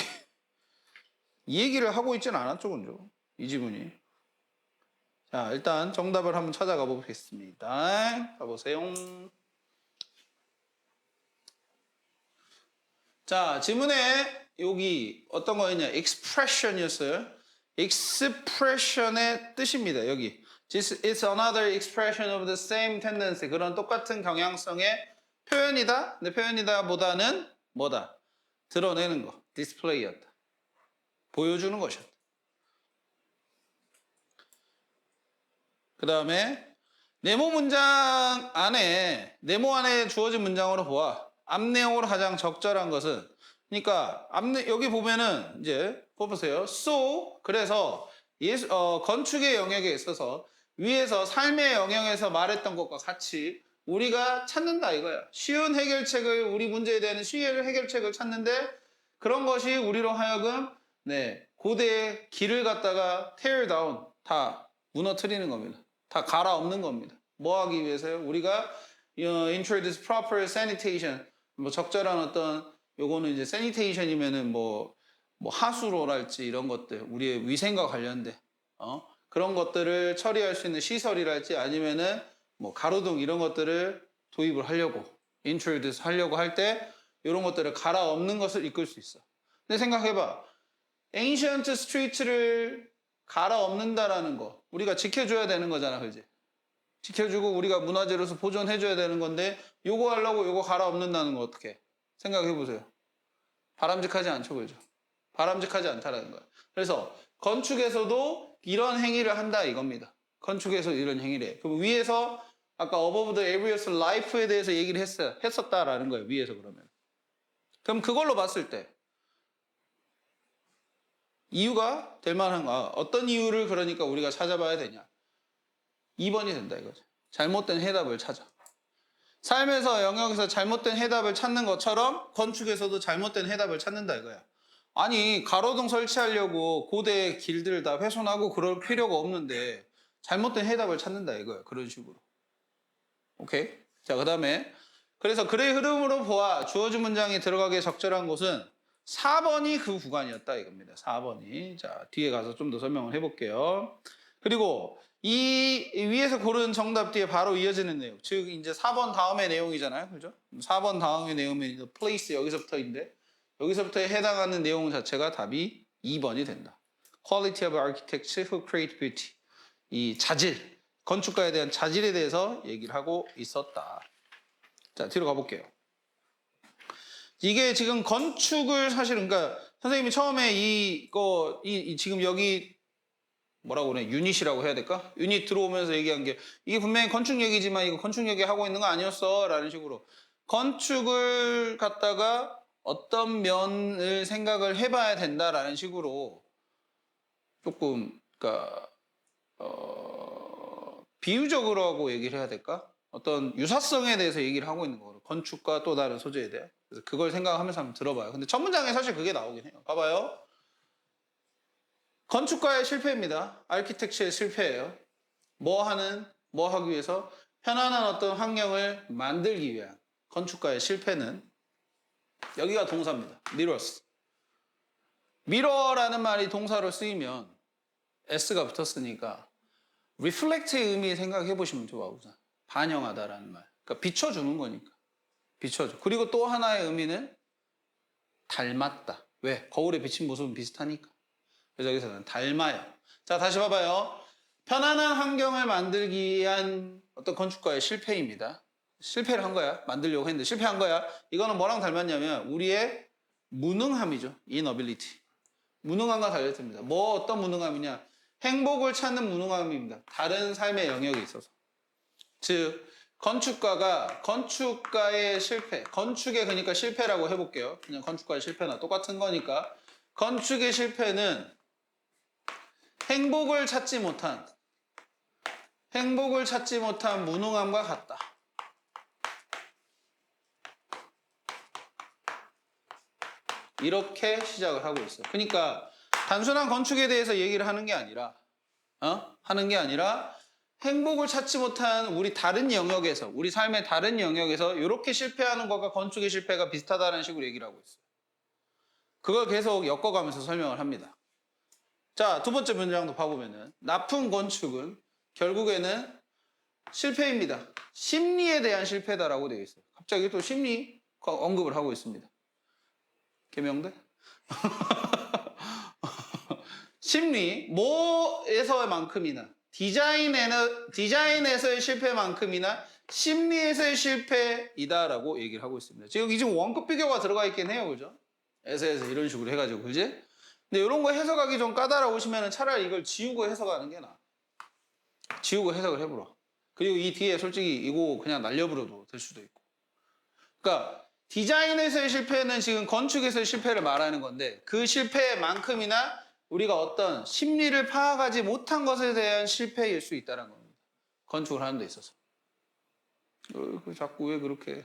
이 얘기를 하고 있지는 않았죠, 그죠? 이 지문이. 자, 일단 정답을 한번 찾아가 보겠습니다. 가보세요. 자, 지문에 여기 어떤 거였냐? expression이었어요. expression의 뜻입니다. 여기. This is another expression of the same tendency. 그런 똑같은 경향성의 표현이다. 근데 표현이다 보다는 뭐다? 드러내는 거. display였다. 보여주는 것이었다. 그 다음에 네모 문장 안에 네모 안에 주어진 문장으로 보아. 앞 내용으로 가장 적절한 것은 그러니까 여기 보면은 이제 보세요. So 그래서 건축의 영역에 있어서 위에서 삶의 영역에서 말했던 것과 같이 우리가 찾는다 이거야. 쉬운 해결책을 우리 문제에 대한 쉬운 해결책을 찾는데 그런 것이 우리로 하여금 고대의 길을 갖다가 tear down, 다 무너뜨리는 겁니다. 다 갈아엎는 겁니다. 뭐 하기 위해서요? 우리가 introduce proper sanitation, 뭐 적절한 어떤 요거는 이제 sanitation이면은 뭐 하수로랄지 이런 것들, 우리의 위생과 관련된 그런 것들을 처리할 수 있는 시설이랄지 아니면은 뭐 가로등 이런 것들을 도입을 하려고 introduce 하려고 할 때 이런 것들을 갈아엎는 것을 이끌 수 있어. 근데 생각해봐. ancient street를 갈아엎는다라는 거 우리가 지켜줘야 되는 거잖아, 그지? 지켜주고 우리가 문화재로서 보존해줘야 되는 건데 요거 하려고 요거 갈아엎는다는 거 어떻게 생각해보세요. 바람직하지 않죠, 그죠? 바람직하지 않다라는 거야. 그래서 건축에서도 이런 행위를 한다 이겁니다. 건축에서 이런 행위를 해. 그럼 위에서 아까 above the areas life에 대해서 얘기를 했었다라는 거예요. 위에서 그러면. 그럼 그걸로 봤을 때 이유가 될 만한가? 어떤 이유를 그러니까 우리가 찾아봐야 되냐? 2번이 된다 이거죠. 잘못된 해답을 찾아. 삶에서 영역에서 잘못된 해답을 찾는 것처럼 건축에서도 잘못된 해답을 찾는다 이거야. 아니 가로등 설치하려고 고대 길들을 다 훼손하고 그럴 필요가 없는데 잘못된 해답을 찾는다 이거야. 그런 식으로. 오케이? 자, 그 다음에 그래서 글의 흐름으로 보아 주어진 문장이 들어가기에 적절한 곳은 4번이 그 구간이었다 이겁니다. 4번이. 자, 뒤에 가서 좀 더 설명을 해볼게요. 그리고 이 위에서 고른 정답 뒤에 바로 이어지는 내용. 즉 이제 4번 다음의 내용이잖아요. 그죠? 4번 다음의 내용이 place 여기서부터인데 여기서부터에 해당하는 내용 자체가 답이 2번이 된다. Quality of architecture who create beauty. 이 자질, 건축가에 대한 자질에 대해서 얘기를 하고 있었다. 자, 뒤로 가볼게요. 이게 지금 건축을 사실은, 그러니까 선생님이 처음에 지금 여기 뭐라고 그래? 유닛이라고 해야 될까? 유닛 들어오면서 얘기한 게 이게 분명히 건축 얘기지만 이거 건축 얘기 하고 있는 거 아니었어? 라는 식으로 건축을 갖다가 어떤 면을 생각을 해봐야 된다라는 식으로 조금 그러니까 비유적으로 하고 얘기를 해야 될까? 어떤 유사성에 대해서 얘기를 하고 있는 거거든요. 건축과 또 다른 소재에 대해. 그래서 그걸 생각하면서 한번 들어봐요. 근데 첫 문장에 사실 그게 나오긴 해요. 봐봐요. 건축가의 실패입니다. 아키텍처의 실패예요. 뭐 하기 위해서? 편안한 어떤 환경을 만들기 위한 건축가의 실패는 여기가 동사입니다. mirrors. mirror라는 말이 동사로 쓰이면 s가 붙었으니까 reflect의 의미 생각해 보시면 좋아. 우선. 반영하다라는 말. 그러니까 비춰주는 거니까. 비춰줘. 그리고 또 하나의 의미는 닮았다. 왜? 거울에 비친 모습은 비슷하니까. 그래서 여기서는 닮아요. 자, 다시 봐봐요. 편안한 환경을 만들기 위한 어떤 건축가의 실패입니다. 실패를 한 거야. 만들려고 했는데 실패한 거야. 이거는 뭐랑 닮았냐면 우리의 무능함이죠. inability. 무능함과 달렸습니다. 뭐 어떤 무능함이냐? 행복을 찾는 무능함입니다. 다른 삶의 영역에 있어서. 즉 건축가의 실패, 건축의 그러니까 실패라고 해볼게요. 그냥 건축가의 실패나 똑같은 거니까 건축의 실패는 행복을 찾지 못한 무능함과 같다. 이렇게 시작을 하고 있어요. 그러니까 단순한 건축에 대해서 얘기를 하는 게 아니라 행복을 찾지 못한 우리 다른 영역에서, 우리 삶의 다른 영역에서 이렇게 실패하는 것과 건축의 실패가 비슷하다는 식으로 얘기를 하고 있어요. 그걸 계속 엮어가면서 설명을 합니다. 자, 두 번째 문장도 봐보면은 나쁜 건축은 결국에는 실패입니다. 심리에 대한 실패다라고 되어 있어요. 갑자기 또 심리 언급을 하고 있습니다. 개명돼? 심리, 뭐에서만큼이나 디자인에서의 실패만큼이나 심리에서의 실패이다라고 얘기를 하고 있습니다. 지금 원급 비교가 들어가 있긴 해요, 그죠? 에서에서 이런 식으로 해가지고, 그지? 근데 이런 거 해석하기 좀 까다로우시면 차라리 이걸 지우고 해석하는 게 나아. 지우고 해석을 해보라. 그리고 이 뒤에 솔직히 이거 그냥 날려버려도 될 수도 있고. 그러니까 디자인에서의 실패는 지금 건축에서의 실패를 말하는 건데 그 실패만큼이나 우리가 어떤 심리를 파악하지 못한 것에 대한 실패일 수 있다는 겁니다. 건축을 하는 데 있어서. 자꾸 왜 그렇게.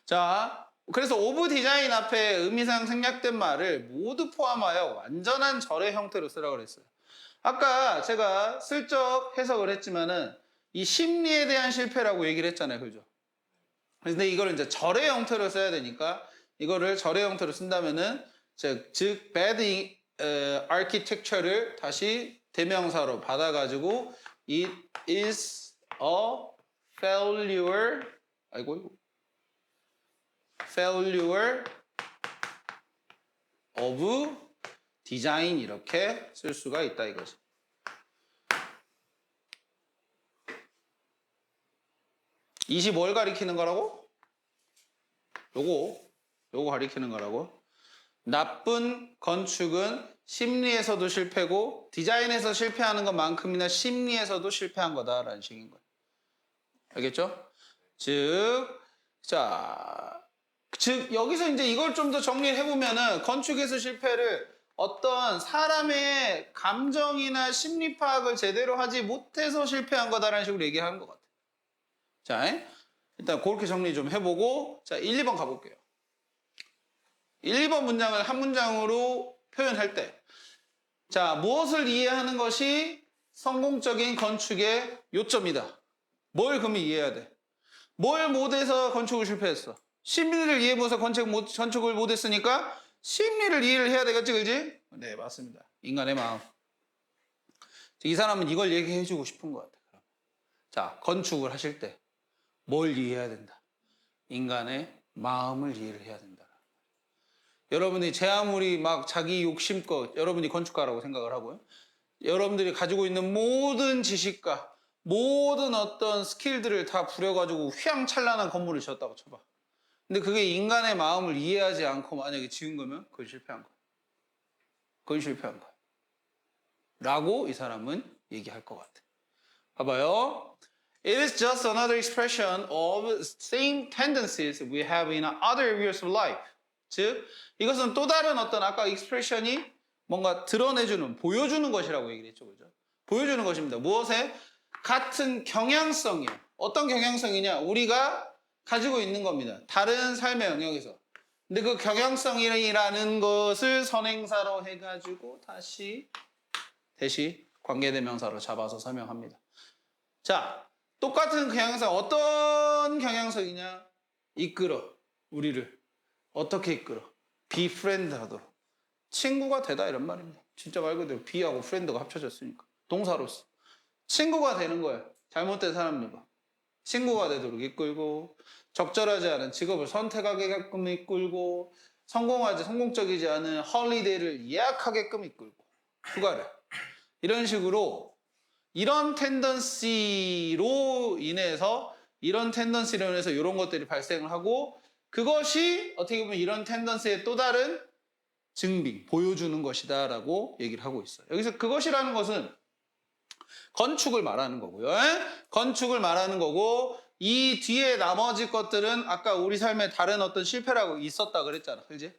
자, 그래서 오브 디자인 앞에 의미상 생략된 말을 모두 포함하여 완전한 절의 형태로 쓰라고 그랬어요. 아까 제가 슬쩍 해석을 했지만은 이 심리에 대한 실패라고 얘기를 했잖아요. 그죠? 근데 이걸 이제 절의 형태로 써야 되니까 이거를 절의 형태로 쓴다면은 즉 bad architecture를 다시 대명사로 받아가지고 it is a failure failure of design 이렇게 쓸 수가 있다 이거지. 이시 뭘 가리키는 거라고? 요거 가리키는 거라고. 나쁜 건축은 심리에서도 실패고 디자인에서 실패하는 것만큼이나 심리에서도 실패한 거다라는 식인 거예요. 알겠죠? 즉 여기서 이제 이걸 좀 더 정리해 보면은 건축에서 실패를 어떤 사람의 감정이나 심리 파악을 제대로 하지 못해서 실패한 거다라는 식으로 얘기하는 것 같아요. 자, 일단 그렇게 정리 좀 해보고 자 1, 2번 가볼게요. 1, 2번 문장을 한 문장으로 표현할 때 자, 무엇을 이해하는 것이 성공적인 건축의 요점이다. 뭘 그러면 이해해야 돼? 뭘 못해서 건축을 실패했어? 심리를 이해해서 건축을 못했으니까 심리를 이해를 해야 되겠지, 그지? 네, 맞습니다. 인간의 마음. 이 사람은 이걸 얘기해주고 싶은 것 같아요. 자, 건축을 하실 때 뭘 이해해야 된다? 인간의 마음을 이해를 해야 된다. 여러분이 제 아무리 막 자기 욕심껏 여러분이 건축가라고 생각을 하고요. 여러분들이 가지고 있는 모든 지식과 모든 어떤 스킬들을 다 부려가지고 휘황찬란한 건물을 지었다고 쳐봐. 근데 그게 인간의 마음을 이해하지 않고 만약에 지은 거면 그건 실패한 거야. 그건 실패한 거야. 라고 이 사람은 얘기할 것 같아. 봐봐요. It is just another expression of same tendencies we have in other areas of life. 즉, 이것은 또 다른 어떤 아까 expression이 뭔가 드러내주는, 보여주는 것이라고 얘기를 했죠. 그죠? 보여주는 것입니다. 무엇에? 같은 경향성이에요. 어떤 경향성이냐? 우리가 가지고 있는 겁니다. 다른 삶의 영역에서. 근데 그 경향성이라는 것을 선행사로 해가지고 다시 관계대명사로 잡아서 설명합니다. 자, 똑같은 경향성, 어떤 경향성이냐? 이끌어, 우리를. 어떻게 이끌어? befriend 하도록. 친구가 되다 이런 말입니다. 진짜 말 그대로 be하고 friend가 합쳐졌으니까. 동사로서. 친구가 되는 거예요. 잘못된 사람들과. 친구가 되도록 이끌고, 적절하지 않은 직업을 선택하게끔 이끌고, 성공적이지 않은 헐리데이를 예약하게끔 이끌고, 휴가를. 이런 식으로 이런 텐던시로 인해서 이런 것들이 발생을 하고 그것이 어떻게 보면 이런 텐던시의 또 다른 증빙, 보여주는 것이다 라고 얘기를 하고 있어요. 여기서 그것이라는 것은 건축을 말하는 거고요. 건축을 말하는 거고 이 뒤에 나머지 것들은 아까 우리 삶에 다른 어떤 실패라고 있었다 그랬잖아. 그지?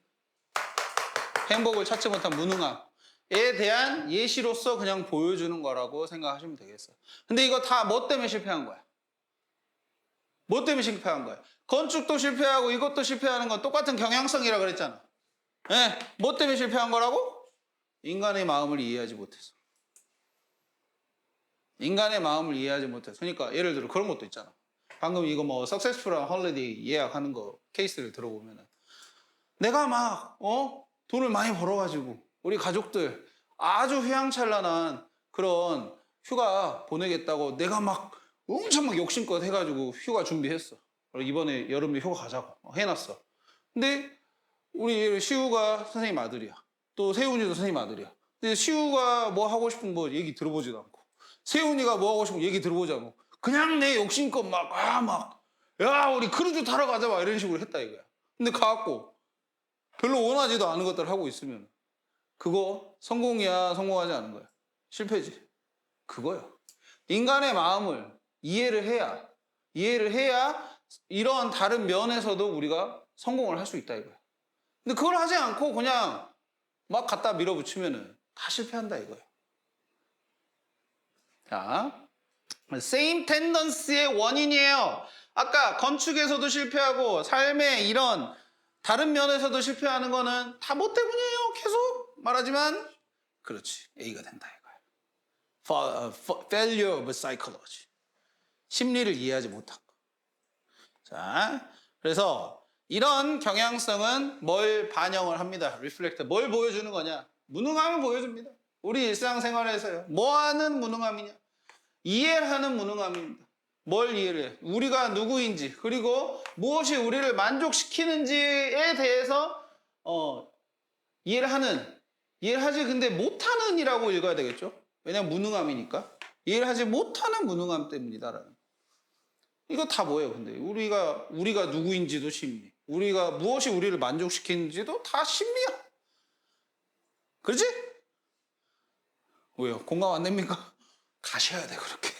행복을 찾지 못한 무능함. 에 대한 예시로서 그냥 보여주는 거라고 생각하시면 되겠어요. 근데 이거 다 뭐 때문에 실패한 거야? 뭐 때문에 실패한 거야? 건축도 실패하고 이것도 실패하는 건 똑같은 경향성이라 그랬잖아. 네, 뭐 때문에 실패한 거라고? 인간의 마음을 이해하지 못해서. 인간의 마음을 이해하지 못해서. 그러니까 예를 들어 그런 것도 있잖아. 방금 이거 뭐 석세스풀한 헐리데이 예약하는 거 케이스를 들어보면은 내가 막 돈을 많이 벌어가지고 우리 가족들 아주 휘황찬란한 그런 휴가 보내겠다고 내가 막 엄청 막 욕심껏 해가지고 휴가 준비했어. 이번에 여름에 휴가 가자고 해놨어. 근데 우리 시우가 선생님 아들이야. 또 세훈이도 선생님 아들이야. 근데 시우가 뭐 하고 싶은 거 얘기 들어보지도 않고 세훈이가 뭐 하고 싶은 거 얘기 들어보지 않고 그냥 내 욕심껏 야 우리 크루즈 타러 가자 막 이런 식으로 했다 이거야. 근데 가갖고 별로 원하지도 않은 것들을 하고 있으면 그거 성공이야, 성공하지 않은 거야? 실패지. 그거요. 인간의 마음을 이해를 해야 이런 다른 면에서도 우리가 성공을 할 수 있다 이거야. 근데 그걸 하지 않고 그냥 막 갖다 밀어붙이면은 다 실패한다 이거예요. 자, same tendency의 원인이에요. 아까 건축에서도 실패하고 삶의 이런 다른 면에서도 실패하는 거는 다 뭐 때문이에요? 계속 말하지만 그렇지. A가 된다 이거야. Failure of psychology. 심리를 이해하지 못한 거. 자, 그래서 이런 경향성은 뭘 반영을 합니다. Reflect. 뭘 보여주는 거냐? 무능함을 보여줍니다. 우리 일상생활에서요. 뭐 하는 무능함이냐? 이해를 하는 무능함입니다. 뭘 이해를 해? 우리가 누구인지 그리고 무엇이 우리를 만족시키는지에 대해서 이해를 하지 근데 못하는이라고 읽어야 되겠죠? 왜냐면 무능함이니까. 이해를 하지 못하는 무능함 때문이다라는. 이거 다 뭐예요? 근데 우리가 누구인지도 심리, 우리가 무엇이 우리를 만족시키는지도 다 심리야. 그렇지? 왜요? 공감 안 됩니까? 가셔야 돼 그렇게.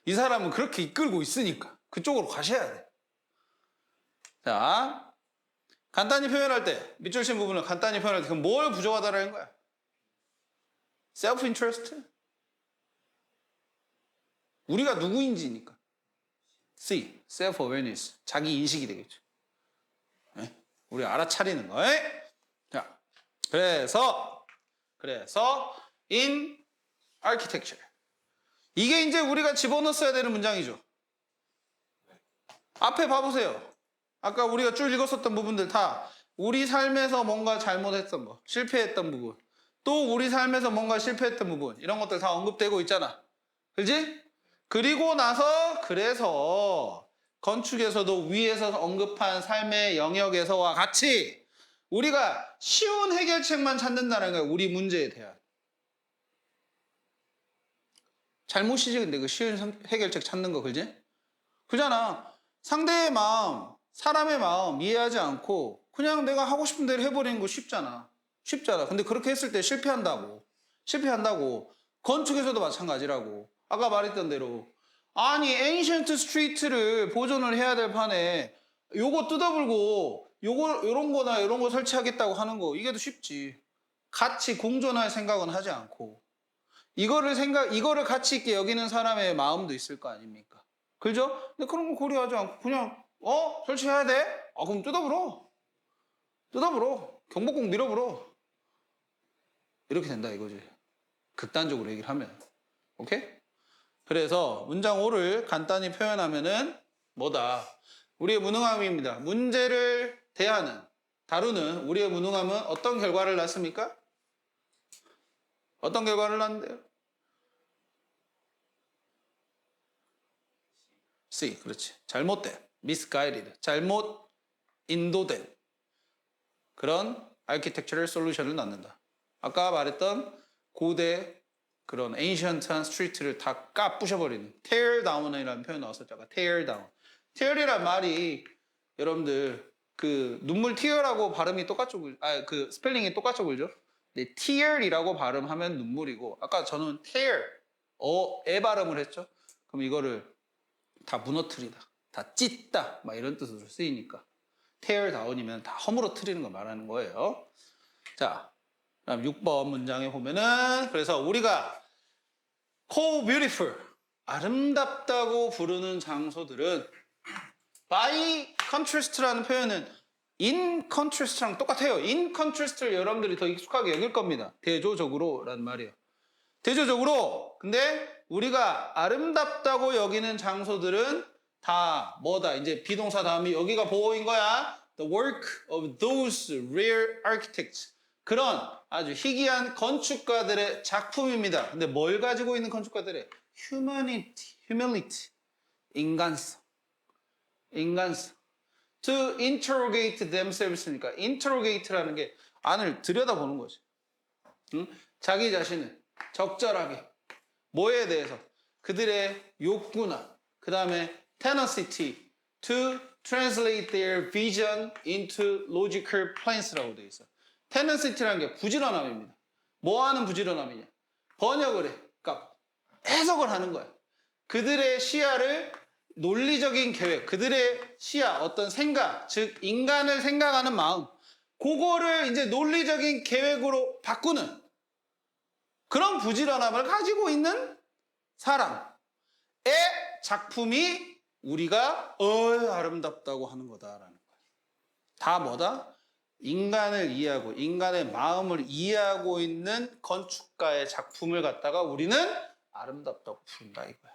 이 사람은 그렇게 이끌고 있으니까 그쪽으로 가셔야 돼. 자, 간단히 표현할 때 밑줄 친 부분을 간단히 표현할 때 그럼 뭘 부족하다라는 거야? self-interest. 우리가 누구인지니까. C, self-awareness. 자기 인식이 되겠죠. 네? 우리 알아차리는 거. 자, 그래서 in architecture. 이게 이제 우리가 집어넣었어야 되는 문장이죠. 앞에 봐보세요. 아까 우리가 쭉 읽었었던 부분들 다 우리 삶에서 뭔가 잘못했던 거, 실패했던 부분, 또 우리 삶에서 뭔가 실패했던 부분, 이런 것들 다 언급되고 있잖아. 그렇지? 그리고 나서 그래서 건축에서도 위에서 언급한 삶의 영역에서와 같이 우리가 쉬운 해결책만 찾는다는 거야. 우리 문제에 대한. 잘못이지 근데 그 쉬운 해결책 찾는 거, 그지? 그잖아. 상대의 마음, 사람의 마음 이해하지 않고 그냥 내가 하고 싶은 대로 해버리는 거 쉽잖아. 근데 그렇게 했을 때 실패한다고. 건축에서도 마찬가지라고. 아까 말했던 대로. 아니, Ancient Street를 보존을 해야 될 판에 요거 뜯어불고 요런 거나 요런 거 설치하겠다고 하는 거 이게 더 쉽지. 같이 공존할 생각은 하지 않고. 이거를 가치 있게 여기는 사람의 마음도 있을 거 아닙니까? 그죠? 근데 그런 거 고려하지 않고 그냥 설치해야 돼? 그럼 뜯어불어. 경복궁 밀어불어. 이렇게 된다 이거지. 극단적으로 얘기를 하면. 오케이? 그래서 문장 5를 간단히 표현하면은 뭐다? 우리의 무능함입니다. 문제를 다루는 우리의 무능함은 어떤 결과를 낳습니까? 어떤 결과를 낳는데요? C, 그렇지. 잘못된, misguided, 잘못 인도된 그런 architectural solution을 낳는다. 아까 말했던 고대 그런 ancient한 스트리트를 다 부셔버리는 tear down이라는 표현 나왔었죠. tear down. tear이란 말이 여러분들 그 눈물 tear하고 발음이 똑같죠. 그 스펠링이 똑같죠, 그죠? 네, tear이라고 발음하면 눈물이고 아까 저는 tear 애 발음을 했죠. 그럼 이거를 다 무너뜨리다, 다 찢다 막 이런 뜻으로 쓰이니까 tear down이면 다 허물어뜨리는 거 말하는 거예요. 자, 그다음 6번 문장에 보면은 그래서 우리가 call beautiful 아름답다고 부르는 장소들은 by contrast라는 표현은 in contrast랑 똑같아요. in contrast를 여러분들이 더 익숙하게 여길 겁니다. 대조적으로라는 말이에요. 대조적으로. 근데 우리가 아름답다고 여기는 장소들은 다 뭐다? 이제 비동사 다음이 여기가 보호인 거야. The work of those rare architects. 그런 아주 희귀한 건축가들의 작품입니다. 근데 뭘 가지고 있는 건축가들의? humility. 인간성. To interrogate themselves니까 interrogate라는 게 안을 들여다보는 거지. 응? 자기 자신을 적절하게 뭐에 대해서? 그들의 욕구나 그 다음에 tenacity to translate their vision into logical plans라고 되어 있어. tenac이라는 게 부지런함입니다. 뭐 하는 부지런함이냐? 번역을 해. 그러니까 해석을 하는 거야. 그들의 시야를 논리적인 계획, 그들의 시야, 어떤 생각, 즉 인간을 생각하는 마음, 그거를 이제 논리적인 계획으로 바꾸는 그런 부지런함을 가지고 있는 사람의 작품이 우리가 아름답다고 하는 거다라는 거야. 다 뭐다? 인간을 이해하고 인간의 마음을 이해하고 있는 건축가의 작품을 갖다가 우리는 아름답다고 부른다 이거야.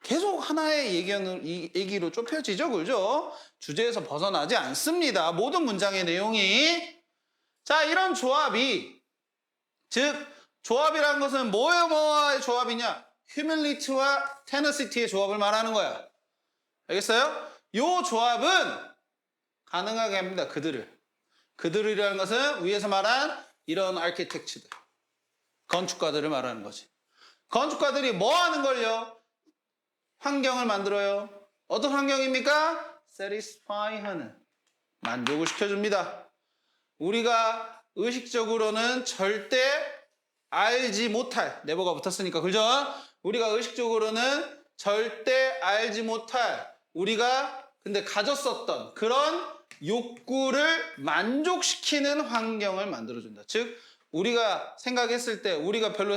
계속 하나의 얘기로 좁혀지죠, 그죠? 주제에서 벗어나지 않습니다. 모든 문장의 내용이. 자, 이런 조합이, 즉 조합이라는 것은 뭐와의 조합이냐? 휴밀리티와 테너시티의 조합을 말하는 거야. 알겠어요? 이 조합은 가능하게 합니다. 그들이라는 것은 위에서 말한 이런 아키텍처들, 건축가들을 말하는 거지. 건축가들이 뭐 하는 걸요? 환경을 만들어요. 어떤 환경입니까? satisfy 하는, 만족을 시켜줍니다. 우리가 의식적으로는 절대 알지 못할, 네버가 붙었으니까, 그죠? 우리가 의식적으로는 절대 알지 못할, 우리가 근데 가졌었던 그런 욕구를 만족시키는 환경을 만들어준다. 즉, 우리가 생각했을 때 우리가 별로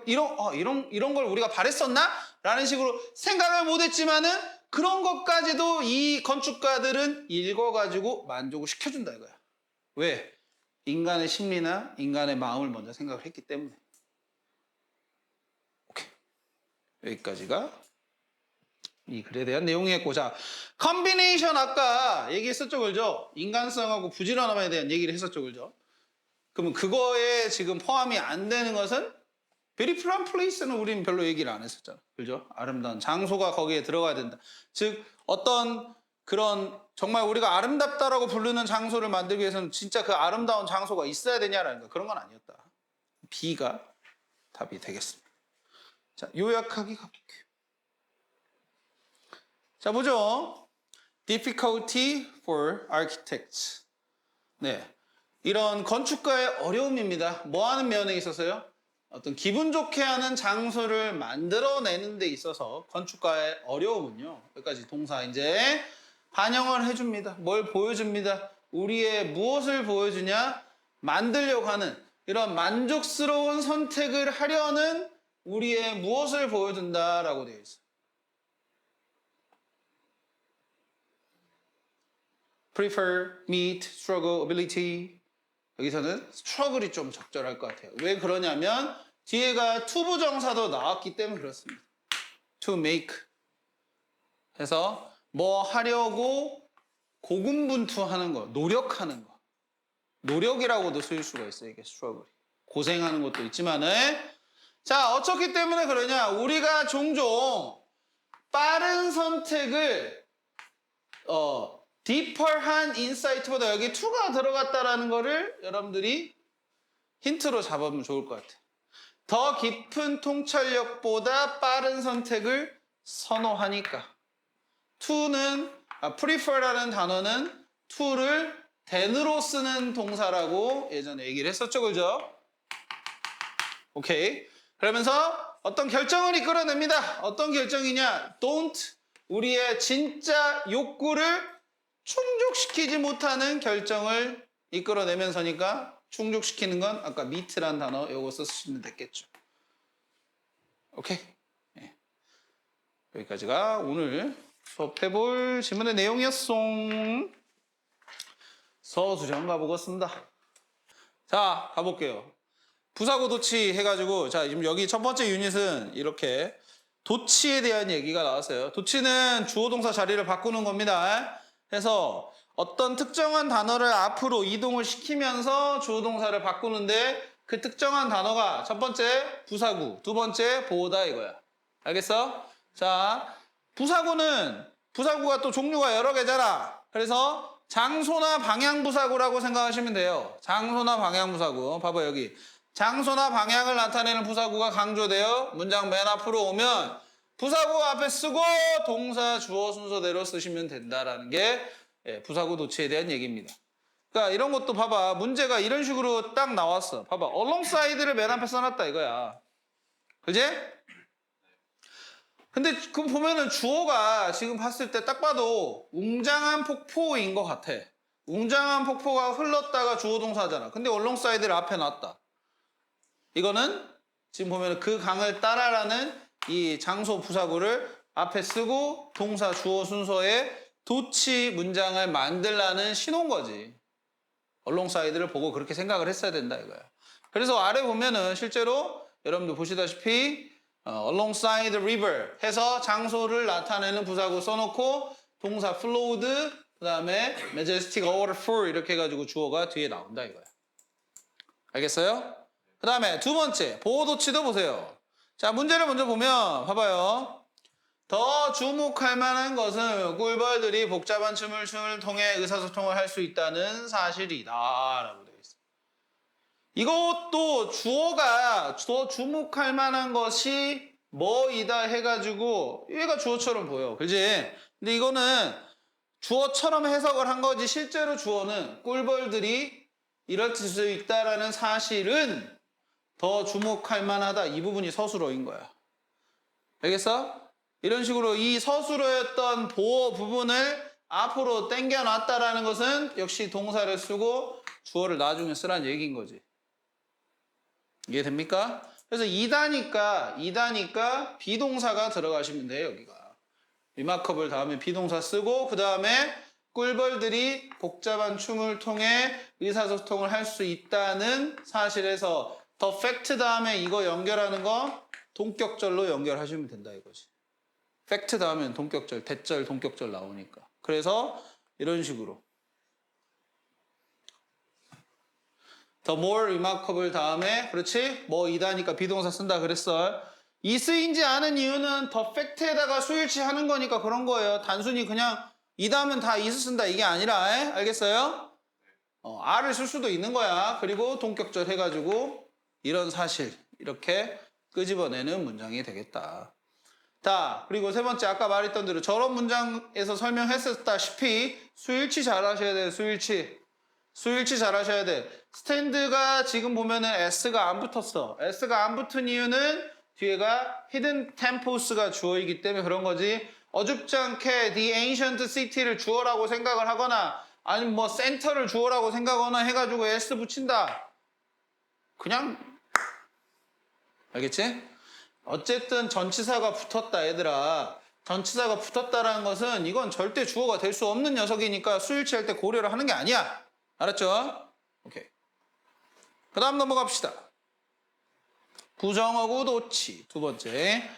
이런 걸 우리가 바랬었나? 라는 식으로 생각을 못했지만은 그런 것까지도 이 건축가들은 읽어가지고 만족을 시켜준다 이거야. 왜? 인간의 심리나 인간의 마음을 먼저 생각을 했기 때문에. 오케이. 여기까지가 이 글에 대한 내용이었고, 자, 컨비네이션 아까 얘기했었죠, 그죠? 인간성하고 부지런함에 대한 얘기를 했었죠, 그죠? 그러면 그거에 지금 포함이 안 되는 것은 beautiful place는 우리는 별로 얘기를 안 했었잖아, 그죠? 아름다운 장소가 거기에 들어가야 된다. 즉 어떤 그런 정말 우리가 아름답다라고 부르는 장소를 만들기 위해서는 진짜 그 아름다운 장소가 있어야 되냐라는 거, 그런 건 아니었다. B가 답이 되겠습니다. 자, 요약하기 가볼게요. 자, 보죠. Difficulty for architects. 네, 이런 건축가의 어려움입니다. 뭐 하는 면에 있어서요? 어떤 기분 좋게 하는 장소를 만들어내는 데 있어서 건축가의 어려움은요, 여기까지 동사 이제 반영을 해줍니다. 뭘 보여줍니다. 우리의 무엇을 보여주냐? 만들려고 하는 이런 만족스러운 선택을 하려는 우리의 무엇을 보여준다라고 되어 있어요. prefer, meet, struggle, ability. 여기서는 struggle이 좀 적절할 것 같아요. 왜 그러냐면 뒤에가 투부정사도 나왔기 때문에 그렇습니다. to make 해서 뭐 하려고 고군분투하는 거, 노력하는 거. 노력이라고도 쓰일 수가 있어요. 이게 struggle. 고생하는 것도 있지만은, 자, 어떻기 때문에 그러냐? 우리가 종종 빠른 선택을 deeper한 insight보다 여기 to가 들어갔다라는 거를 여러분들이 힌트로 잡으면 좋을 것 같아요. 더 깊은 통찰력보다 빠른 선택을 선호하니까. to는 prefer라는 단어는 to를 then으로 쓰는 동사라고 예전에 얘기를 했었죠, 그죠? 오케이. 그러면서 어떤 결정을 이끌어냅니다. 어떤 결정이냐? don't, 우리의 진짜 욕구를 충족시키지 못하는 결정을 이끌어내면서니까, 충족시키는 건 아까 meet란 단어 이거 쓰시면 됐겠죠. 오케이. 네. 여기까지가 오늘 수업해볼 지문의 내용이었어. 서술형 가보겠습니다. 자, 가볼게요. 부사구 도치 해가지고, 자, 지금 여기 첫 번째 유닛은 이렇게 도치에 대한 얘기가 나왔어요. 도치는 주어 동사 자리를 바꾸는 겁니다. 그래서 어떤 특정한 단어를 앞으로 이동을 시키면서 주어 동사를 바꾸는데, 그 특정한 단어가 첫 번째 부사구, 두 번째 보다 이거야. 알겠어? 자, 부사구가 또 종류가 여러 개잖아. 그래서 장소나 방향 부사구라고 생각하시면 돼요. 장소나 방향 부사구. 봐봐, 여기. 장소나 방향을 나타내는 부사구가 강조되어 문장 맨 앞으로 오면 부사구 앞에 쓰고 동사 주어 순서대로 쓰시면 된다라는 게 부사구 도치에 대한 얘기입니다. 그러니까 이런 것도 봐봐. 문제가 이런 식으로 딱 나왔어. 봐봐. alongside를 맨 앞에 써놨다 이거야. 그지? 근데 그 보면은 주어가 지금 봤을 때 딱 봐도 웅장한 폭포인 것 같아. 웅장한 폭포가 흘렀다가 주어 동사잖아. 근데 alongside를 앞에 놨다. 이거는 지금 보면 그 강을 따라라는 이 장소 부사구를 앞에 쓰고 동사 주어 순서에 도치 문장을 만들라는 신호인 거지. alongside를 보고 그렇게 생각을 했어야 된다 이거야. 그래서 아래 보면은 실제로 여러분들 보시다시피 alongside the river 해서 장소를 나타내는 부사구 써놓고 동사 flowed 그 다음에 majestic waterfall 이렇게 해가지고 주어가 뒤에 나온다 이거야. 알겠어요? 그 다음에 두 번째 보호도치도 보세요. 자 문제를 먼저 보면 봐봐요. 더 주목할 만한 것은 꿀벌들이 복잡한 춤을 통해 의사소통을 할 수 있다는 사실이다 라고 되어 있어요. 이것도 주어가 더 주목할 만한 것이 뭐이다 해가지고 얘가 주어처럼 보여. 그지? 근데 이거는 주어처럼 해석을 한 거지 실제로 주어는 꿀벌들이 이럴 수 있다라는 사실은 더 주목할 만하다. 이 부분이 서술어인 거야. 알겠어? 이런 식으로 이 서술어였던 보어 부분을 앞으로 당겨놨다라는 것은 역시 동사를 쓰고 주어를 나중에 쓰라는 얘기인 거지. 이해됩니까? 그래서 이다니까 비동사가 들어가시면 돼요. 여기가. remarkable 다음에 비동사 쓰고 그 다음에 꿀벌들이 복잡한 춤을 통해 의사소통을 할 수 있다는 사실에서 the fact 다음에 이거 연결하는 거 동격절로 연결하시면 된다 이거지. fact 다음엔 동격절, 대절, 동격절 나오니까. 그래서 이런 식으로 the more remarkable 다음에 그렇지? 뭐 이다니까 비동사 쓴다 그랬어. 이 쓰인지 않은 이유는 the fact에다가 수일치 하는 거니까 그런 거예요. 단순히 그냥 이다면 다 이스 쓴다 이게 아니라 알겠어요? R을 쓸 수도 있는 거야. 그리고 동격절 해가지고 이런 사실 이렇게 끄집어내는 문장이 되겠다. 자, 그리고 세 번째 아까 말했던 대로 저런 문장에서 설명했었다시피 수일치 잘 하셔야 돼요. 수일치 잘 하셔야 돼. 스탠드가 지금 보면은 S가 안 붙었어. S가 안 붙은 이유는 뒤에가 hidden temples가 주어이기 때문에 그런 거지. 어줍지 않게 the ancient city를 주어라고 생각을 하거나 아니면 뭐 센터를 주어라고 생각하거나 해가지고 S 붙인다. 그냥 알겠지? 어쨌든 전치사가 붙었다 얘들아. 전치사가 붙었다라는 것은 이건 절대 주어가 될 수 없는 녀석이니까 수일치할 때 고려를 하는 게 아니야. 알았죠? 오케이. 그 다음 넘어갑시다. 부정어구 도치 두 번째.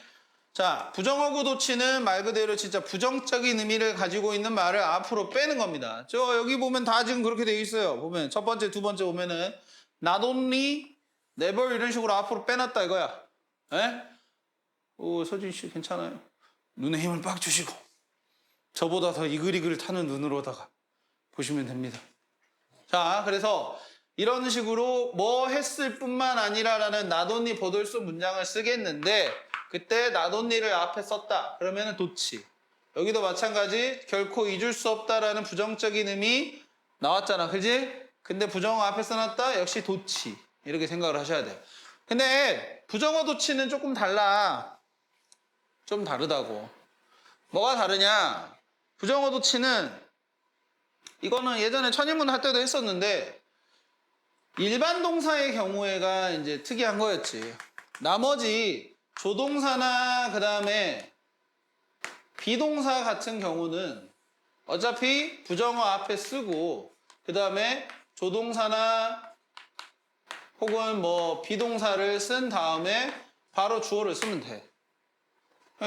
자, 부정어구 도치는 말 그대로 진짜 부정적인 의미를 가지고 있는 말을 앞으로 빼는 겁니다. 저 여기 보면 다 지금 그렇게 되어 있어요. 보면 첫 번째, 두 번째 보면은 not only, never 이런 식으로 앞으로 빼놨다 이거야. 에? 오, 서진 씨 괜찮아요. 눈에 힘을 빡 주시고 저보다 더 이글이글 타는 눈으로다가 보시면 됩니다. 자, 그래서 이런 식으로 뭐 했을 뿐만 아니라라는 not only 보돌수 문장을 쓰겠는데 그때 not only를 앞에 썼다. 그러면은 도치. 여기도 마찬가지 결코 잊을 수 없다라는 부정적인 의미 나왔잖아. 그지? 근데 부정어 앞에 써놨다? 역시 도치. 이렇게 생각을 하셔야 돼요. 근데 부정어 도치는 조금 달라. 좀 다르다고. 뭐가 다르냐? 부정어 도치는 이거는 예전에 천인문 할 때도 했었는데 일반 동사의 경우에가 이제 특이한 거였지. 나머지 조동사나 그 다음에 비동사 같은 경우는 어차피 부정어 앞에 쓰고 그 다음에 조동사나 혹은 뭐 비동사를 쓴 다음에 바로 주어를 쓰면 돼.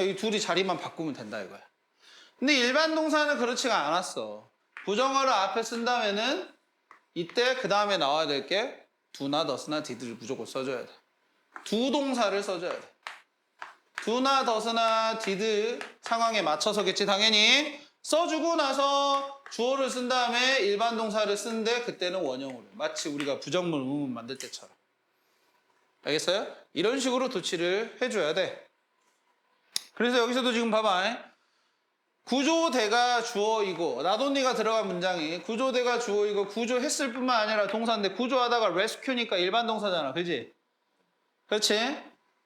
이 둘이 자리만 바꾸면 된다 이거야. 근데 일반 동사는 그렇지가 않았어. 부정어를 앞에 쓴 다음에는 이때 그 다음에 나와야 될 게 do나 does나 did를 무조건 써줘야 돼. 두 동사를 써줘야 돼. do나 does나 did 상황에 맞춰서겠지 당연히. 써주고 나서 주어를 쓴 다음에 일반 동사를 쓰는데 그때는 원형으로. 마치 우리가 부정문, 의문문 만들 때처럼. 알겠어요? 이런 식으로 도치를 해줘야 돼. 그래서 여기서도 지금 봐봐. 구조대가 주어이고 나돈니가 들어간 문장이 구조대가 주어이고 구조했을 뿐만 아니라 동사인데 구조하다가 rescue니까 일반 동사잖아. 그지? 그렇지?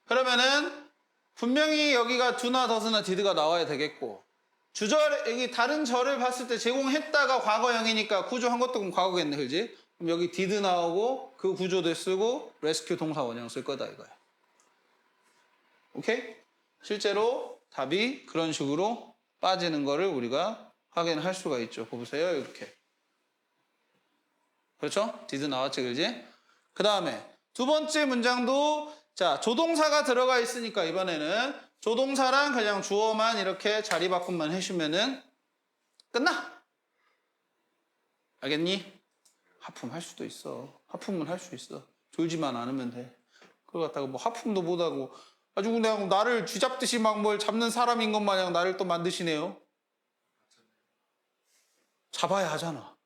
그러면은 분명히 여기가 do나 does나 did가 나와야 되겠고 주절 여기 다른 절을 봤을 때 제공했다가 과거형이니까 구조한 것도 과거겠네. 그지? 그럼 여기 did 나오고 그 구조대 쓰고 rescue 동사 원형 쓸 거다 이거야. 오케이? 실제로 답이 그런 식으로 빠지는 거를 우리가 확인할 수가 있죠. 보세요. 이렇게. 그렇죠? did 나왔지, 그지? 그 다음에 두 번째 문장도 자 조동사가 들어가 있으니까 이번에는 조동사랑 그냥 주어만 이렇게 자리 바꿈만 해주면은 끝나. 알겠니? 하품할 수도 있어. 하품은 할 수 있어. 졸지만 않으면 돼. 그걸 갖다가 뭐 하품도 못하고 아주 그냥 나를 쥐잡듯이 막 뭘 잡는 사람인 것 마냥 나를 또 만드시네요. 잡아야 하잖아.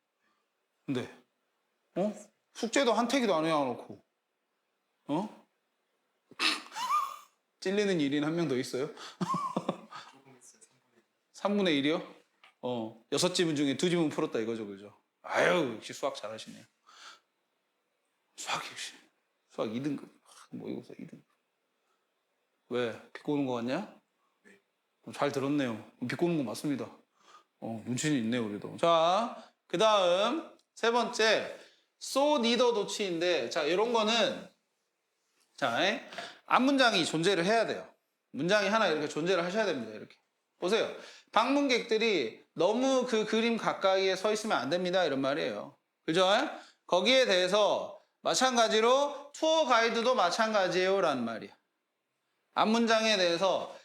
근데 숙제도 한 태기도 안 해놓고 어? 찔리는 일인 한 명 더 있어요? 3분의 1이요? 6지문 중에 2지문 풀었다 이거죠, 그죠? 아유, 역시 수학 잘하시네요. 수학 역시. 수학 2등급. 모의고사 2등급. 왜? 비꼬는 거 같냐? 잘 들었네요. 비꼬는 거 맞습니다. 눈치는 있네요, 그래도. 자, 그 다음 세 번째. so neither do치인데, 자, 이런 거는 자, 앞문장이 존재를 해야 돼요. 문장이 하나 이렇게 존재를 하셔야 됩니다. 이렇게. 보세요. 방문객들이 너무 그 그림 가까이에 서 있으면 안 됩니다. 이런 말이에요. 그죠? 거기에 대해서 마찬가지로 투어 가이드도 마찬가지예요. 라는 말이야. 앞문장에 대해서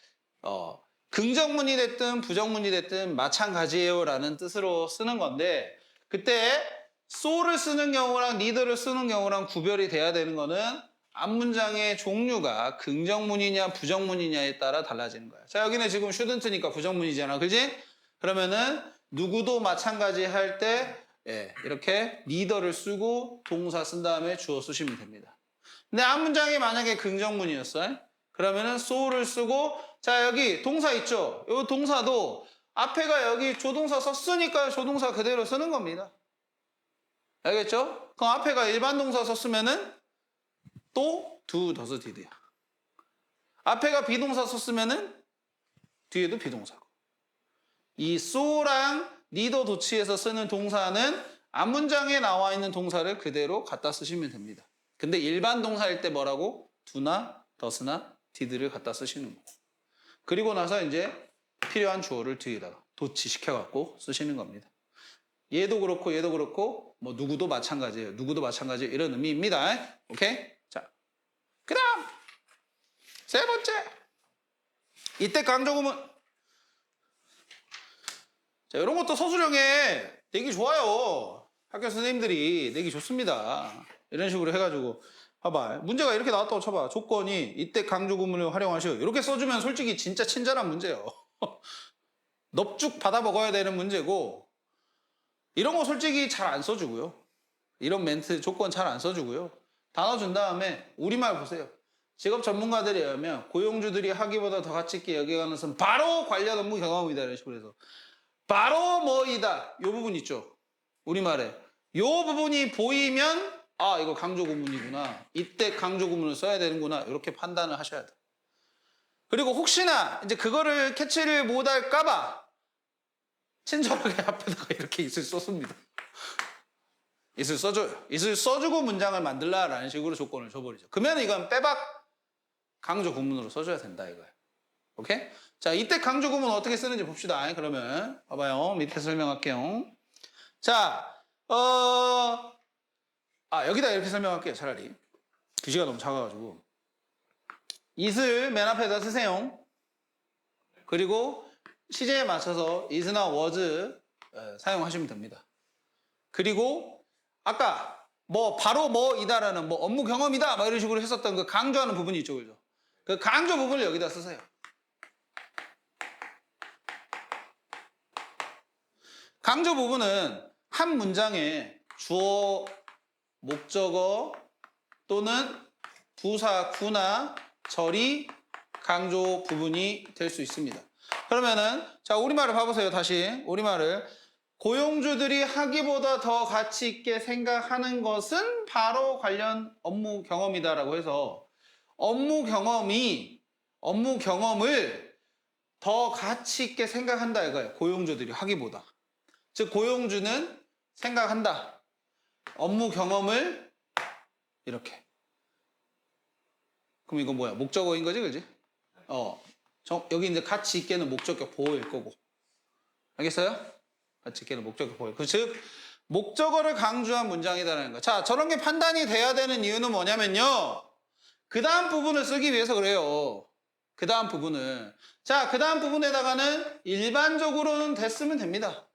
긍정문이 됐든 부정문이 됐든 마찬가지예요. 라는 뜻으로 쓰는 건데 그때 so를 쓰는 경우랑 neither를 쓰는 경우랑 구별이 돼야 되는 거는 앞문장의 종류가 긍정문이냐 부정문이냐에 따라 달라지는 거야. 자, 여기는 지금 shouldn't니까 부정문이잖아. 그지? 그러면은 누구도 마찬가지 할 때 이렇게 neither를 쓰고 동사 쓴 다음에 주어 쓰시면 됩니다. 근데 앞문장이 만약에 긍정문이었어요. 그러면은 so를 쓰고 자, 여기 동사 있죠? 이 동사도 앞에가 여기 조동사 썼으니까 조동사 그대로 쓰는 겁니다. 알겠죠? 그럼 앞에가 일반 동사 썼으면은 또 do, does, did야. 앞에가 비동사 썼으면은 뒤에도 비동사고. 이 so랑 neither 도치에서 쓰는 동사는 앞문장에 나와 있는 동사를 그대로 갖다 쓰시면 됩니다. 근데 일반 동사일 때 뭐라고? do나 does나 did를 갖다 쓰시는 거고. 그리고 나서 이제 필요한 주어를 뒤에다가 도치시켜갖고 쓰시는 겁니다. 얘도 그렇고 얘도 그렇고 뭐 누구도 마찬가지예요. 누구도 마찬가지예요. 이런 의미입니다. 오케이? 자, 그 다음 세 번째 이때 강조구문 자, 이런 것도 서술형에 내기 좋아요. 학교 선생님들이 내기 좋습니다. 이런 식으로 해가지고 봐봐. 문제가 이렇게 나왔다고 쳐봐. 조건이 이때 강조구문을 활용하시오. 이렇게 써주면 솔직히 진짜 친절한 문제예요. 넙죽 받아 먹어야 되는 문제고 이런 거 솔직히 잘 안 써주고요. 이런 멘트 조건 잘 안 써주고요. 단어 준 다음에 우리말 보세요. 직업 전문가들에 의하면 고용주들이 하기보다 더 가치 있게 여겨가는 것은 바로 관련 업무 경험이다. 이런 식으로 해서 바로 뭐이다. 이 부분 있죠. 우리말에. 이 부분이 보이면 아 이거 강조구문이구나. 이때 강조구문을 써야 되는구나. 이렇게 판단을 하셔야 돼. 그리고 혹시나 이제 그거를 캐치를 못할까 봐 친절하게 앞에다가 이렇게 있을 썼습니다. 있을 써줘요. 있을 써주고 문장을 만들라라는 식으로 조건을 줘버리죠. 그러면 이건 빼박 강조 구문으로 써줘야 된다 이거예요. 오케이? 자, 이때 강조 구문 어떻게 쓰는지 봅시다. 그러면 봐봐요. 밑에 설명할게요. 자, 여기다 이렇게 설명할게요. 차라리 글씨가 너무 작아가지고 it을 맨 앞에다 쓰세요. 그리고 시제에 맞춰서 is나 was 사용하시면 됩니다. 그리고 아까 뭐 바로 뭐이다라는 뭐 업무 경험이다 막 이런 식으로 했었던 그 강조하는 부분이 있죠, 그죠? 그 강조 부분을 여기다 쓰세요. 강조 부분은 한 문장에 주어, 목적어 또는 부사, 구나 절이 강조 부분이 될 수 있습니다. 그러면은 자 우리말을 봐보세요. 다시 우리말을 고용주들이 하기보다 더 가치 있게 생각하는 것은 바로 관련 업무 경험이다라고 해서 업무 경험을 더 가치 있게 생각한다 이거예요. 고용주들이 하기보다. 즉 고용주는 생각한다. 업무 경험을 이렇게. 그럼 이건 뭐야? 목적어인 거지, 그지? 여기 이제 가치 있게는 목적격 보호일 거고. 알겠어요? 가치 있게는 목적격 보호. 즉 목적어를 강조한 문장이다라는 거. 자, 저런 게 판단이 돼야 되는 이유는 뭐냐면요. 그 다음 부분을 쓰기 위해서 그래요. 그 다음 부분을. 자, 그 다음 부분에다가는 일반적으로는 됐으면 됩니다.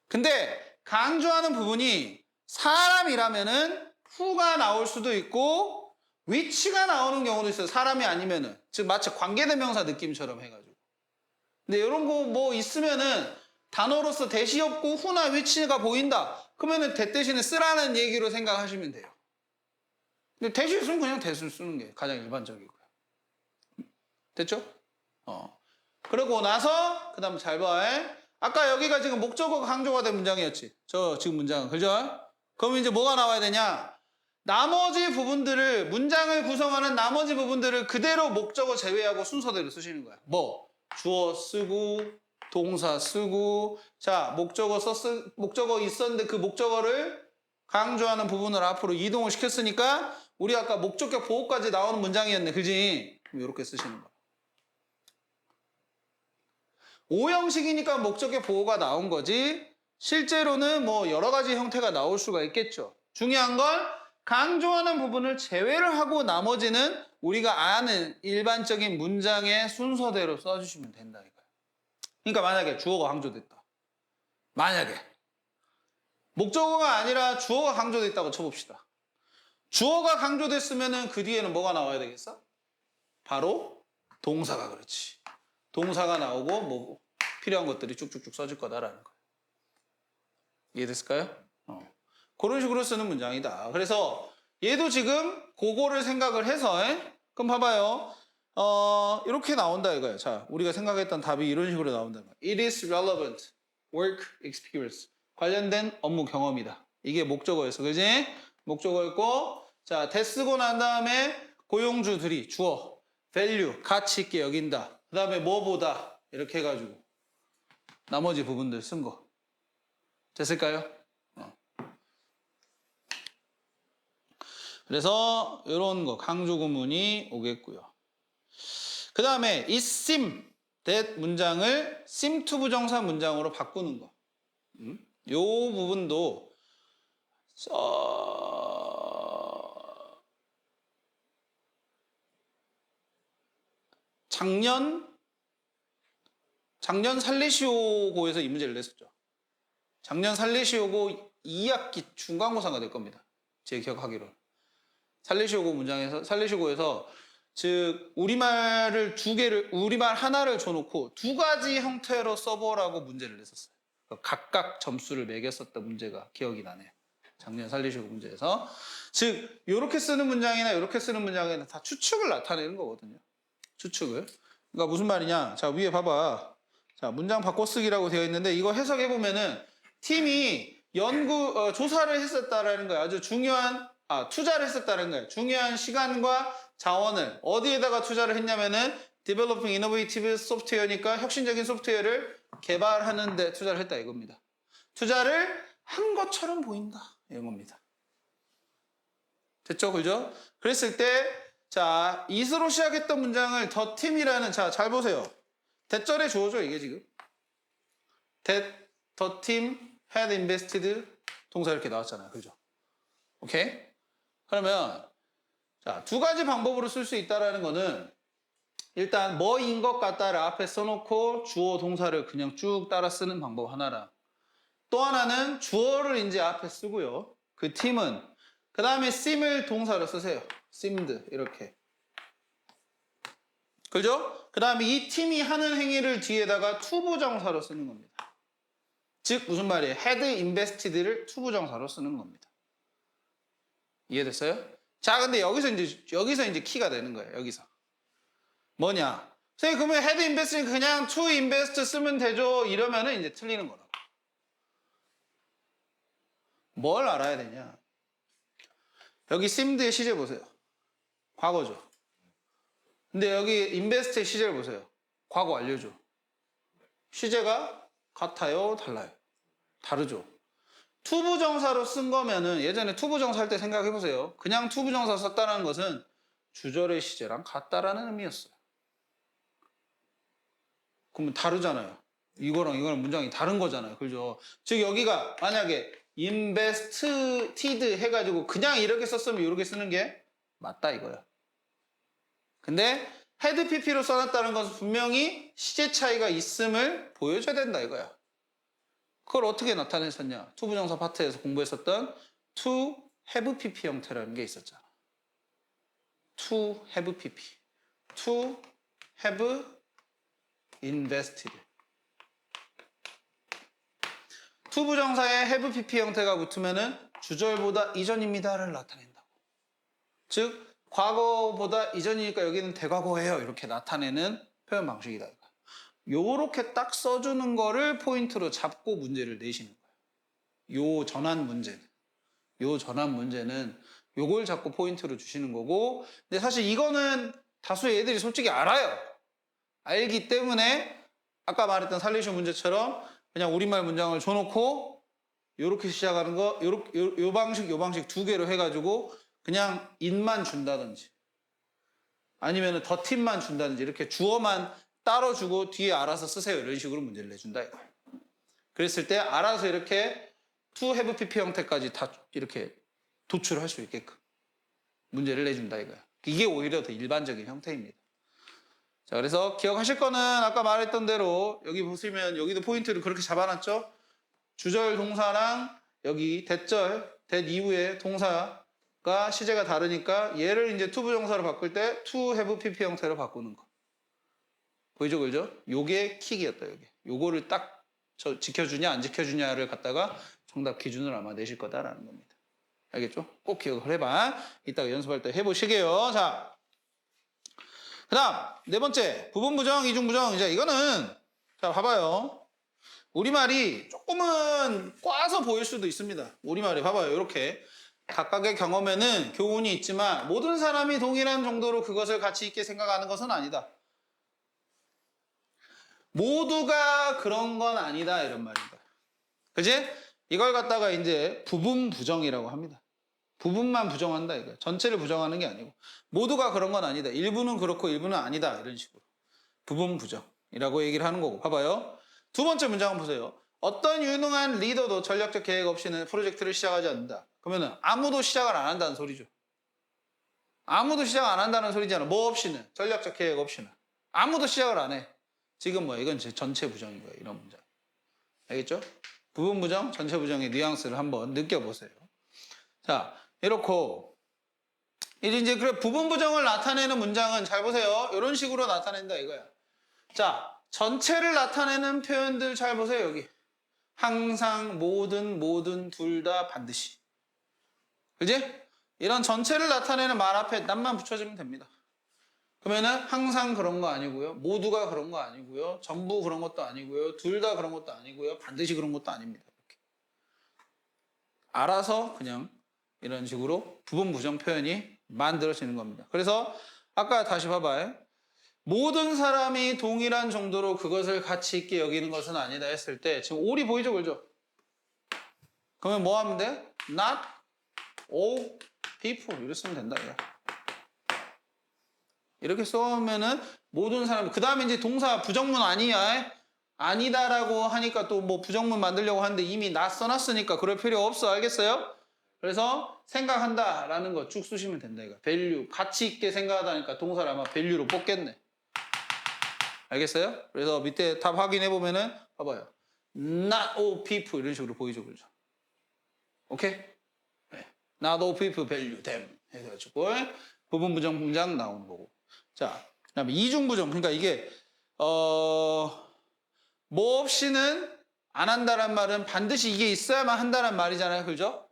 근데 강조하는 부분이 사람이라면은 who가 나올 수도 있고 which가 나오는 경우도 있어요. 사람이 아니면은. 즉 마치 관계대명사 느낌처럼 해가지고. 근데 이런 거 뭐 있으면은 단어로서 대시 없고 who나 which가 보인다. 그러면은 that 대신에 쓰라는 얘기로 생각하시면 돼요. 근데 대시 있으면 그냥 that을 쓰는 게 가장 일반적이고요. 됐죠? 그러고 나서 그 다음 잘 봐. 아까 여기가 지금 목적어가 강조가 된 문장이었지. 저 지금 문장은. 그죠? 그럼 이제 뭐가 나와야 되냐? 나머지 부분들을 문장을 구성하는 나머지 부분들을 그대로 목적어 제외하고 순서대로 쓰시는 거야. 뭐? 주어 쓰고 동사 쓰고 자 목적어 있었는데 그 목적어를 강조하는 부분을 앞으로 이동을 시켰으니까 우리 아까 목적격 보호까지 나오는 문장이었네. 그지? 그럼 이렇게 쓰시는 거야. 오형식이니까 목적격 보호가 나온 거지 실제로는 뭐 여러 가지 형태가 나올 수가 있겠죠. 중요한 건 강조하는 부분을 제외를 하고 나머지는 우리가 아는 일반적인 문장의 순서대로 써주시면 된다 이거야. 그러니까 만약에 주어가 강조됐다. 만약에 목적어가 아니라 주어가 강조됐다고 쳐봅시다. 주어가 강조됐으면 그 뒤에는 뭐가 나와야 되겠어? 바로 동사가 그렇지. 동사가 나오고 뭐 필요한 것들이 쭉쭉쭉 써질 거다라는 거예요. 이해됐을까요? 그런 식으로 쓰는 문장이다. 그래서 얘도 지금 그거를 생각을 해서 그럼 봐봐요. 이렇게 나온다 이거예요. 자, 우리가 생각했던 답이 이런 식으로 나온다. It is relevant work experience. 관련된 업무 경험이다. 이게 목적어였어. 그지? 목적어였고 자, 대 쓰고 난 다음에 고용주들이 주어, value, 가치 있게 여긴다. 그 다음에 뭐보다 이렇게 해가지고 나머지 부분들 쓴 거. 됐을까요? 그래서 이런 거 강조 구문이 오겠고요. 그 다음에 it seem that 문장을 seem to 부정사 문장으로 바꾸는 거. 요 부분도 작년 살리시오고에서 이 문제를 냈었죠. 작년 살리시오고 2학기 중간고사가 될 겁니다. 제 기억하기로는. 살리시오고 문장에서 살리시고에서 즉 우리말 하나를 줘놓고 두 가지 형태로 써보라고 문제를 냈었어요. 각각 점수를 매겼었던 문제가 기억이 나네요. 작년 살리시고 문제에서 즉 이렇게 쓰는 문장이나 이렇게 쓰는 문장에는 다 추측을 나타내는 거거든요. 추측을. 그러니까 무슨 말이냐? 자 위에 봐봐. 자 문장 바꿔쓰기라고 되어 있는데 이거 해석해 보면은 팀이 조사를 했었다라는 거예요. 아주 중요한 투자를 했었다는 거예요. 중요한 시간과 자원을 어디에다가 투자를 했냐면은 Developing Innovative Software니까 혁신적인 소프트웨어를 개발하는 데 투자를 했다 이겁니다. 투자를 한 것처럼 보인다 이런 겁니다. 됐죠? 그죠? 그랬을 때 자, it으로 시작했던 문장을 the team이라는 자, 잘 보세요. 대절에 주어져 이게 지금. That the team had invested 동사 이렇게 나왔잖아요. 그죠? 오케이? 그러면 자, 두 가지 방법으로 쓸 수 있다라는 거는 일단 뭐인 것 같다를 앞에 써놓고 주어 동사를 그냥 쭉 따라 쓰는 방법 하나랑 또 하나는 주어를 이제 앞에 쓰고요. 그 팀은 그 다음에 seem을 동사로 쓰세요. seemed 이렇게. 그죠? 그 다음에 이 팀이 하는 행위를 뒤에다가 투부정사로 쓰는 겁니다. 즉 무슨 말이에요? had invested를 투부정사로 쓰는 겁니다. 이해됐어요? 자, 근데 여기서 이제 키가 되는 거예요. 여기서. 뭐냐? 선생님, 그러면 had invested 그냥 to invest 쓰면 되죠? 이러면은 이제 틀리는 거라고. 뭘 알아야 되냐? 여기 seemed의 시제 보세요. 과거죠. 근데 여기 invest의 시제를 보세요. 과거 완료죠. 시제가 같아요? 달라요? 다르죠. 투부정사로 쓴 거면은 예전에 투부정사 할 때 생각해 보세요. 그냥 투부정사 썼다는 것은 주절의 시제랑 같다라는 의미였어요. 그러면 다르잖아요. 이거랑 이거랑 문장이 다른 거잖아요. 그죠? 즉 여기가 만약에 invested 해가지고 그냥 이렇게 썼으면 이렇게 쓰는 게 맞다 이거야. 근데 had pp로 써놨다는 것은 분명히 시제 차이가 있음을 보여줘야 된다 이거야. 그걸 어떻게 나타냈었냐? 투부정사 파트에서 공부했었던 to have pp 형태라는 게 있었잖아. to have pp, to have invested. 투부정사에 have pp 형태가 붙으면은 주절보다 이전입니다를 나타낸다고. 즉 과거보다 이전이니까 여기는 대과거예요. 이렇게 나타내는 표현 방식이다. 요렇게 딱 써주는 거를 포인트로 잡고 문제를 내시는 거예요. 요 전환 문제는 요걸 잡고 포인트로 주시는 거고, 근데 사실 이거는 다수의 애들이 솔직히 알아요. 알기 때문에 아까 말했던 살리쇼 문제처럼 그냥 우리말 문장을 줘놓고 요렇게 시작하는 거, 요 방식 두 개로 해가지고 그냥 인만 준다든지 아니면 더 팀만 준다든지 이렇게 주어만 따로 주고 뒤에 알아서 쓰세요. 이런 식으로 문제를 내준다 이거예요. 그랬을 때 알아서 이렇게 to have pp 형태까지 다 이렇게 도출할 수 있게끔 문제를 내준다 이거야. 이게 오히려 더 일반적인 형태입니다. 자, 그래서 기억하실 거는 아까 말했던 대로 여기 보시면 여기도 포인트를 그렇게 잡아놨죠. 주절 동사랑 여기 대절, that 이후에 동사가 시제가 다르니까 얘를 이제 to 부정사로 바꿀 때 to have pp 형태로 바꾸는 거. 보이죠, 그죠? 요게 킥이었다, 요게. 요거를 딱 저 지켜주냐, 안 지켜주냐를 갖다가 정답 기준을 아마 내실 거다라는 겁니다. 알겠죠? 꼭 기억을 해봐. 이따가 연습할 때 해보시게요. 자, 그 다음, 네 번째. 부분부정, 이중부정. 이제 이거는, 자, 봐봐요. 우리말이 조금은 꽈서 보일 수도 있습니다. 우리말이 봐봐요. 이렇게. 각각의 경험에는 교훈이 있지만 모든 사람이 동일한 정도로 그것을 가치 있게 생각하는 것은 아니다. 모두가 그런 건 아니다 이런 말입니다. 그지? 이걸 갖다가 이제 부분 부정이라고 합니다. 부분만 부정한다 이거야. 전체를 부정하는 게 아니고 모두가 그런 건 아니다. 일부는 그렇고 일부는 아니다 이런 식으로 부분 부정이라고 얘기를 하는 거고. 봐봐요. 두 번째 문장 한번 보세요. 어떤 유능한 리더도 전략적 계획 없이는 프로젝트를 시작하지 않는다. 그러면은 아무도 시작을 안 한다는 소리죠. 아무도 시작 안 한다는 소리잖아. 뭐 없이는? 전략적 계획 없이는. 아무도 시작을 안 해. 지금 뭐 이건 전체 부정인 거예요. 이런 문장. 알겠죠? 부분 부정, 전체 부정의 뉘앙스를 한번 느껴보세요. 자, 이렇고 이제 그래 부분 부정을 나타내는 문장은 잘 보세요. 이런 식으로 나타낸다 이거야. 자, 전체를 나타내는 표현들 잘 보세요. 여기. 항상, 모든, 둘 다, 반드시. 그지? 이런 전체를 나타내는 말 앞에 낫만 붙여주면 됩니다. 그러면은 항상 그런 거 아니고요. 모두가 그런 거 아니고요. 전부 그런 것도 아니고요. 둘 다 그런 것도 아니고요. 반드시 그런 것도 아닙니다. 이렇게. 알아서 그냥 이런 식으로 부분 부정 표현이 만들어지는 겁니다. 그래서 아까 다시 봐봐요. 모든 사람이 동일한 정도로 그것을 가치 있게 여기는 것은 아니다 했을 때 지금 all이 보이죠? 그죠? 그러면 뭐 하면 돼? Not all people 이렇게 쓰면 된다. 이거. 이렇게 써면은 모든 사람 그 다음에 이제 동사 부정문 아니야 아니다라고 하니까 또 뭐 부정문 만들려고 하는데 이미 나 써놨으니까 그럴 필요 없어. 알겠어요? 그래서 생각한다라는 거 쭉 쓰시면 된다. 이거 value 가치 있게 생각하다니까 동사를 아마 value로 뽑겠네. 알겠어요? 그래서 밑에 답 확인해 보면은 봐봐요. Not all people 이런 식으로 보이죠, 그렇죠? 오케이? 네. Not all people value them 해가지고 부분 부정 문장 나오는 거고. 자, 그다음에 이중 부정. 그러니까 이게 뭐 없이는 안 한다는 말은 반드시 이게 있어야만 한다는 말이잖아요, 그죠?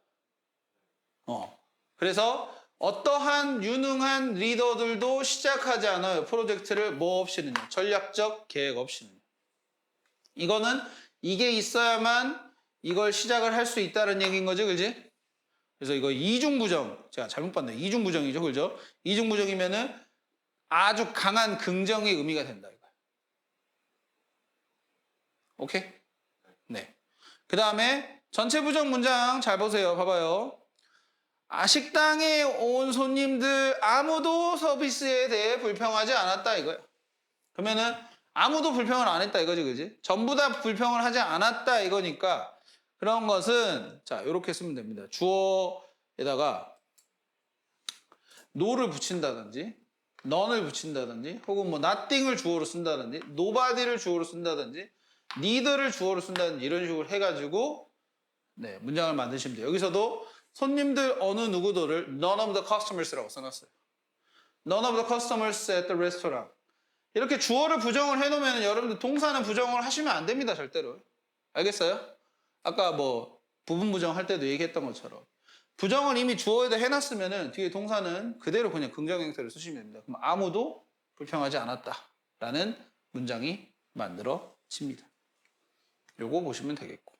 그래서 어떠한 유능한 리더들도 시작하지 않아요. 프로젝트를 뭐 없이는요. 전략적 계획 없이는요. 이거는 이게 있어야만 이걸 시작을 할 수 있다는 얘기인 거지, 그지? 그래서 이거 이중부정. 제가 잘못 봤네요. 이중부정이죠, 그죠? 이중부정이면은 아주 강한 긍정의 의미가 된다, 이거. 오케이? 네. 그 다음에 전체 부정 문장 잘 보세요. 봐봐요. 식당에 온 손님들 아무도 서비스에 대해 불평하지 않았다 이거야. 그러면은 아무도 불평을 안 했다 이거지, 그지? 전부 다 불평을 하지 않았다 이거니까 그런 것은 자 이렇게 쓰면 됩니다. 주어에다가 no를 붙인다든지 none을 붙인다든지 혹은 뭐 nothing을 주어로 쓴다든지 nobody를 주어로 쓴다든지 neither를 주어로 쓴다든지 이런 식으로 해가지고 네, 문장을 만드시면 돼요. 여기서도 손님들 어느 누구도를 none of the customers라고 써놨어요. None of the customers at the restaurant. 이렇게 주어를 부정을 해놓으면 여러분들 동사는 부정을 하시면 안 됩니다. 절대로. 알겠어요? 아까 뭐 부분 부정할 때도 얘기했던 것처럼 부정을 이미 주어에다 해놨으면 뒤에 동사는 그대로 그냥 긍정형태를 쓰시면 됩니다. 그럼 아무도 불평하지 않았다라는 문장이 만들어집니다. 요거 보시면 되겠고.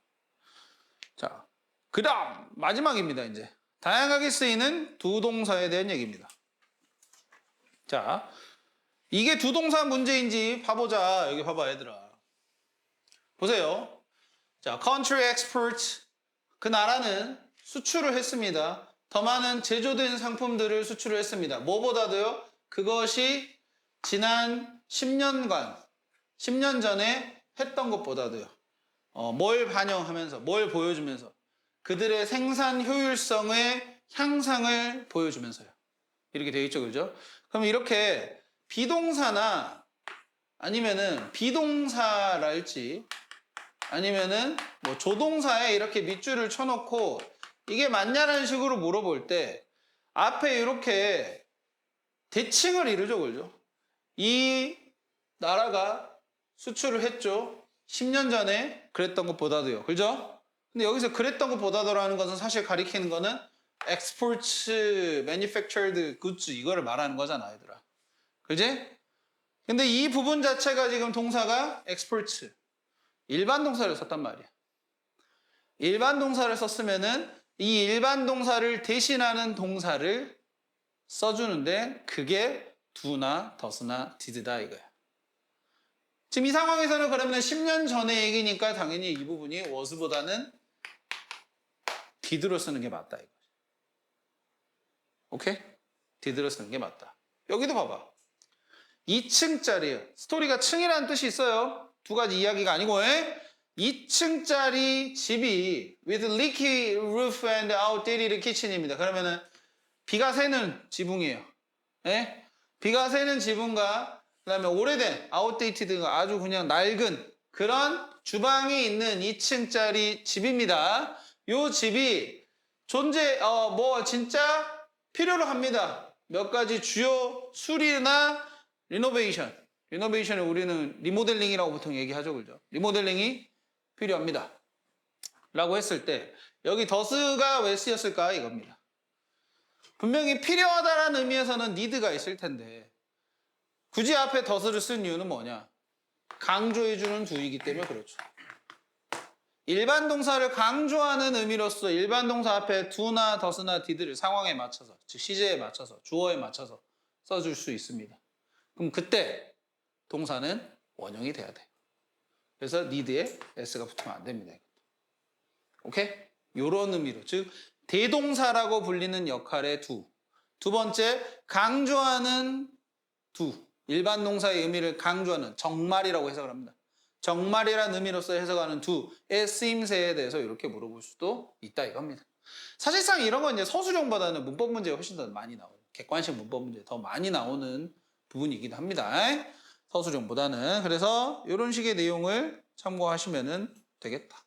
자, 그 다음 마지막입니다. 이제 다양하게 쓰이는 두 동사에 대한 얘기입니다. 자, 이게 두 동사 문제인지 봐보자. 여기 봐봐, 얘들아. 보세요. 자, country export. 그 나라는 수출을 했습니다. 더 많은 제조된 상품들을 수출을 했습니다. 뭐보다도요? 그것이 지난 10년간, 10년 전에 했던 것보다도요. 뭘 반영하면서, 뭘 보여주면서 그들의 생산 효율성의 향상을 보여주면서요. 이렇게 되어 있죠, 그죠? 그럼 이렇게 비동사나 아니면은 비동사랄지 아니면은 뭐 조동사에 이렇게 밑줄을 쳐놓고 이게 맞냐라는 식으로 물어볼 때 앞에 이렇게 대칭을 이루죠, 그죠? 이 나라가 수출을 했죠. 10년 전에 그랬던 것보다도요, 그죠? 근데 여기서 그랬던 것보다도라는 것은 사실 가리키는 거는 exports, manufactured goods 이거를 말하는 거잖아, 얘들아. 그지? 근데 이 부분 자체가 지금 동사가 exports, 일반 동사를 썼단 말이야. 일반 동사를 썼으면은 이 일반 동사를 대신하는 동사를 써주는데 그게 do나 does나 did다 이거야. 지금 이 상황에서는 그러면 10년 전의 얘기니까 당연히 이 부분이 was보다는 did로 쓰는 게 맞다 이거지. 오케이? did로 쓰는 게 맞다. 여기도 봐봐. 2층짜리예요. 스토리가 층이라는 뜻이 있어요. 두 가지 이야기가 아니고 2층짜리 집이 with leaky roof and outdated kitchen입니다. 그러면은 비가 새는 지붕이에요. 예? 비가 새는 지붕과 그다음에 오래된 outdated 아주 그냥 낡은 그런 주방이 있는 2층짜리 집입니다. 요 집이 뭐 진짜 필요로 합니다. 몇 가지 주요 수리나 리노베이션. 리노베이션을 우리는 리모델링이라고 보통 얘기하죠, 그죠? 리모델링이 필요합니다. 라고 했을 때 여기 더스가 왜 쓰였을까 이겁니다. 분명히 필요하다라는 의미에서는 need가 있을 텐데 굳이 앞에 더스를 쓴 이유는 뭐냐? 강조해주는 두이기 때문에 그렇죠. 일반 동사를 강조하는 의미로서 일반 동사 앞에 do나 does나 did를 상황에 맞춰서 즉 시제에 맞춰서 주어에 맞춰서 써줄 수 있습니다. 그럼 그때 동사는 원형이 돼야 돼요. 그래서 need에 s가 붙으면 안 됩니다. 오케이? 요런 의미로 즉 대동사라고 불리는 역할의 두 번째 강조하는 일반 동사의 의미를 강조하는 정말이라고 해석을 합니다. 정말이라는 의미로서 해석하는 두의 쓰임새에 대해서 이렇게 물어볼 수도 있다 이겁니다. 사실상 이런 건 이제 서술형보다는 문법 문제가 훨씬 더 많이 나오는 객관식 문법 문제 더 많이 나오는 부분이기도 합니다. 서술형보다는. 그래서 이런 식의 내용을 참고하시면 되겠다.